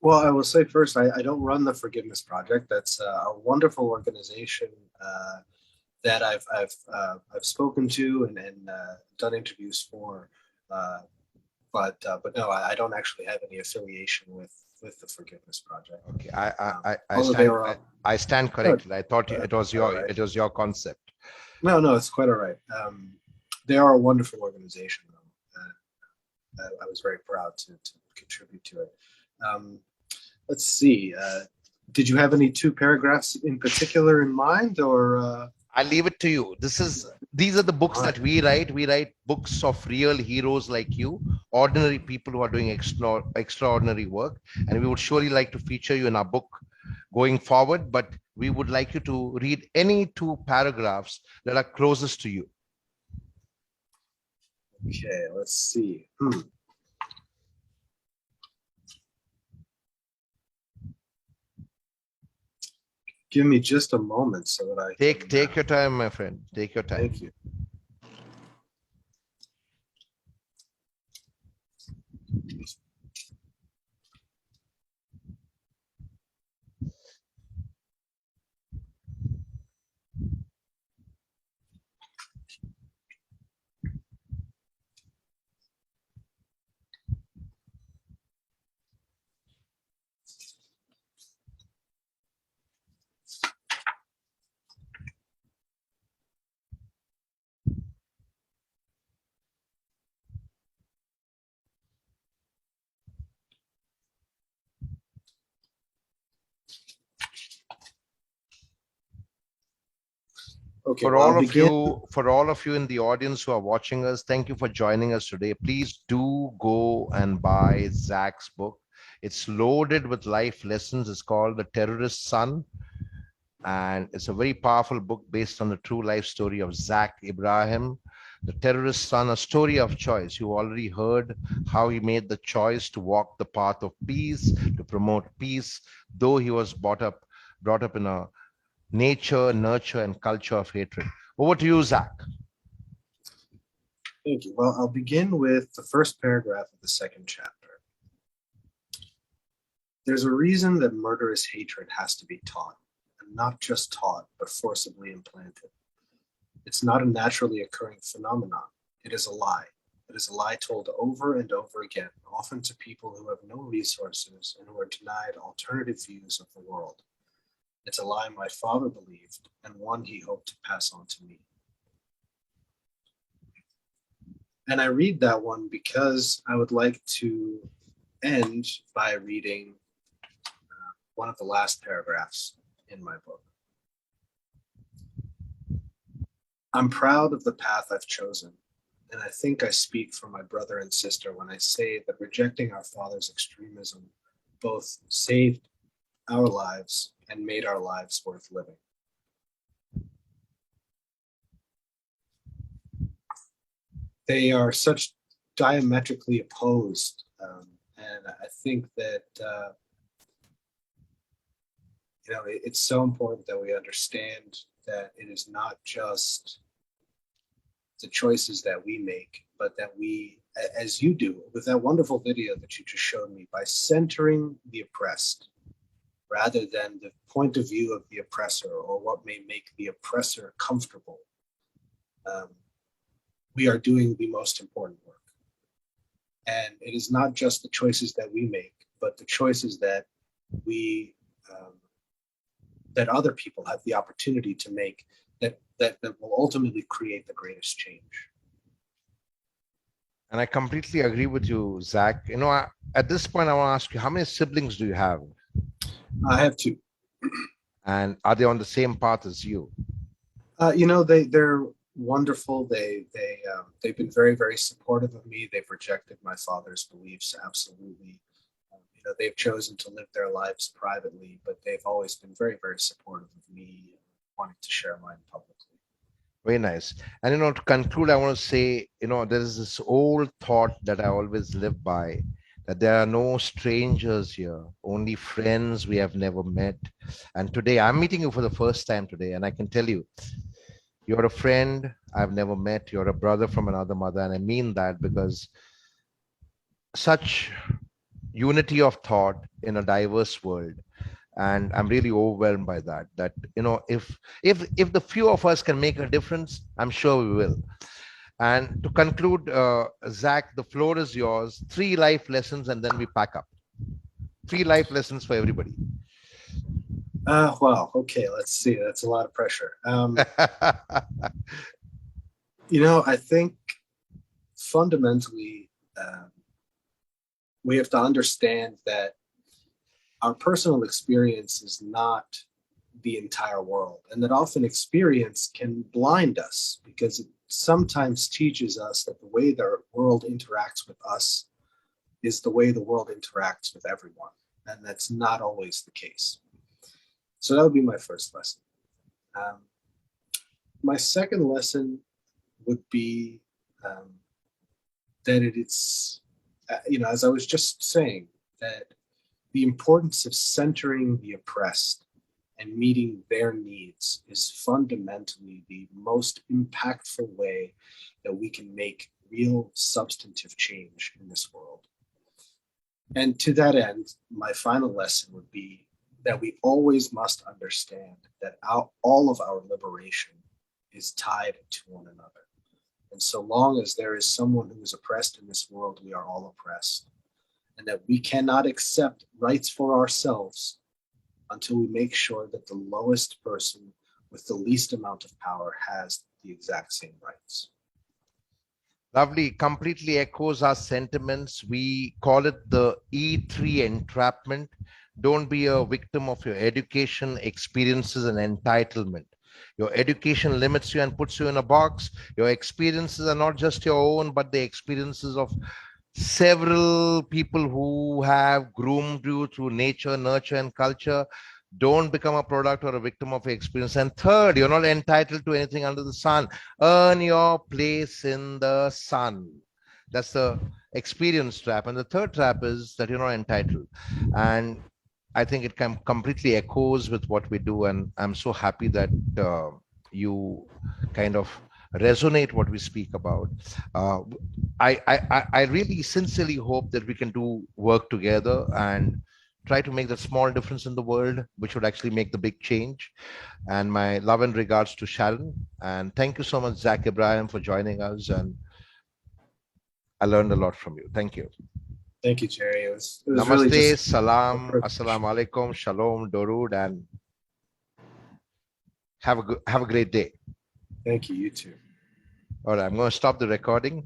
Well, I will say first, I don't run the Forgiveness Project. That's a wonderful organization that I've spoken to and done interviews for, uh, but no, I don't actually have any affiliation with the Forgiveness Project. Okay, I Although they stand were I stand corrected. I thought uh, it was all right. your concept. No, it's quite all right. They are a wonderful organization, though. I was very proud to contribute to it. Um, let's see. Did you have any two paragraphs in particular in mind, or? I leave it to you. These are the books All right. that we write. We write books of real heroes like you, ordinary people who are doing extraordinary work, and we would surely like to feature you in our book going forward. But we would like you to read any two paragraphs that are closest to you. Okay, let's see. Give me just a moment so that I Take your time, my friend. Take your time. Thank you. Okay, For well, I'll all of begin. you, for all of you in the audience who are watching us, thank you for joining us today. Please do go and buy Zak's book. It's loaded with life lessons. It's called The Terrorist Son, and it's a very powerful book based on the true life story of Zak Ebrahim, the terrorist son, a story of choice. You already heard how he made the choice to walk the path of peace, to promote peace, though he was brought up in a nature, nurture, and culture of hatred. Over to you, Zak. Thank you. Well, I'll begin with the first paragraph of the second chapter. There's a reason that murderous hatred has to be taught, and not just taught, but forcibly implanted. It's not a naturally occurring phenomenon. It is a lie. It is a lie told over and over again, often to people who have no resources and who are denied alternative views of the world. It's a lie my father believed, and one he hoped to pass on to me. And I read that one because I would like to end by reading one of the last paragraphs in my book. I'm proud of the path I've chosen, and I think I speak for my brother and sister when I say that rejecting our father's extremism both saved our lives and made our lives worth living. They are such diametrically opposed, and I think that it's so important that we understand that it is not just the choices that we make, but that we as you do with that wonderful video that you just showed me, by centering the oppressed rather than the point of view of the oppressor or what may make the oppressor comfortable, we are doing the most important work. And it is not just the choices that we make, but the choices that we that other people have the opportunity to make that will ultimately create the greatest change. And I completely agree with you, Zach. At this point, I want to ask you, how many siblings do you have? I have two. And are they on the same path as you? They're wonderful. They've been very, very supportive of me. They've rejected my father's beliefs, absolutely. They've chosen to live their lives privately, but they've always been very, very supportive of me wanting to share mine publicly. Very nice. And to conclude, I want to say, there is this old thought that I always live by, that there are no strangers here, only friends we have never met. And today, I'm meeting you for the first time today, and I can tell you, you're a friend I've never met. You're a brother from another mother, and I mean that, because such unity of thought in a diverse world, and I'm really overwhelmed by that if the few of us can make a difference, I'm sure we will. And to conclude, Zach, the floor is yours. 3 life lessons, and then we pack up. 3 life lessons for everybody. Well, okay, let's see. That's a lot of pressure. I think fundamentally, we have to understand that our personal experience is not the entire world, and that often experience can blind us because it sometimes teaches us that the way the world interacts with us is the way the world interacts with everyone, and that's not always the case. So that would be my first lesson. My second lesson would be that it's, as I was just saying, that the importance of centering the oppressed and meeting their needs is fundamentally the most impactful way that we can make real substantive change in this world. And to that end, my final lesson would be that we always must understand that all of our liberation is tied to one another. And so long as there is someone who is oppressed in this world, we are all oppressed. And that we cannot accept rights for ourselves until we make sure that the lowest person with the least amount of power has the exact same rights. Lovely, completely echoes our sentiments. We call it the E3 entrapment. Don't be a victim of your education, experiences, and entitlement. Your education limits you and puts you in a box. Your experiences are not just your own, but the experiences of several people who have groomed you through nature, nurture, and culture. Don't become a product or a victim of your experience. And third, you're not entitled to anything under the sun. Earn your place in the sun. That's the experience trap. And the third trap is that you're not entitled. And I think it completely echoes with what we do. And I'm so happy that you kind of resonate what we speak about. I really sincerely hope that we can do work together and try to make that small difference in the world, which would actually make the big change. And my love and regards to Sharon. And thank you so much, Zak Ebrahim, for joining us. And I learned a lot from you. Thank you. Thank you, Jerry. It was Namaste, really just salam, assalamu alaikum, shalom, dorud, and have a great day. Thank you. You too. All right, I'm going to stop the recording.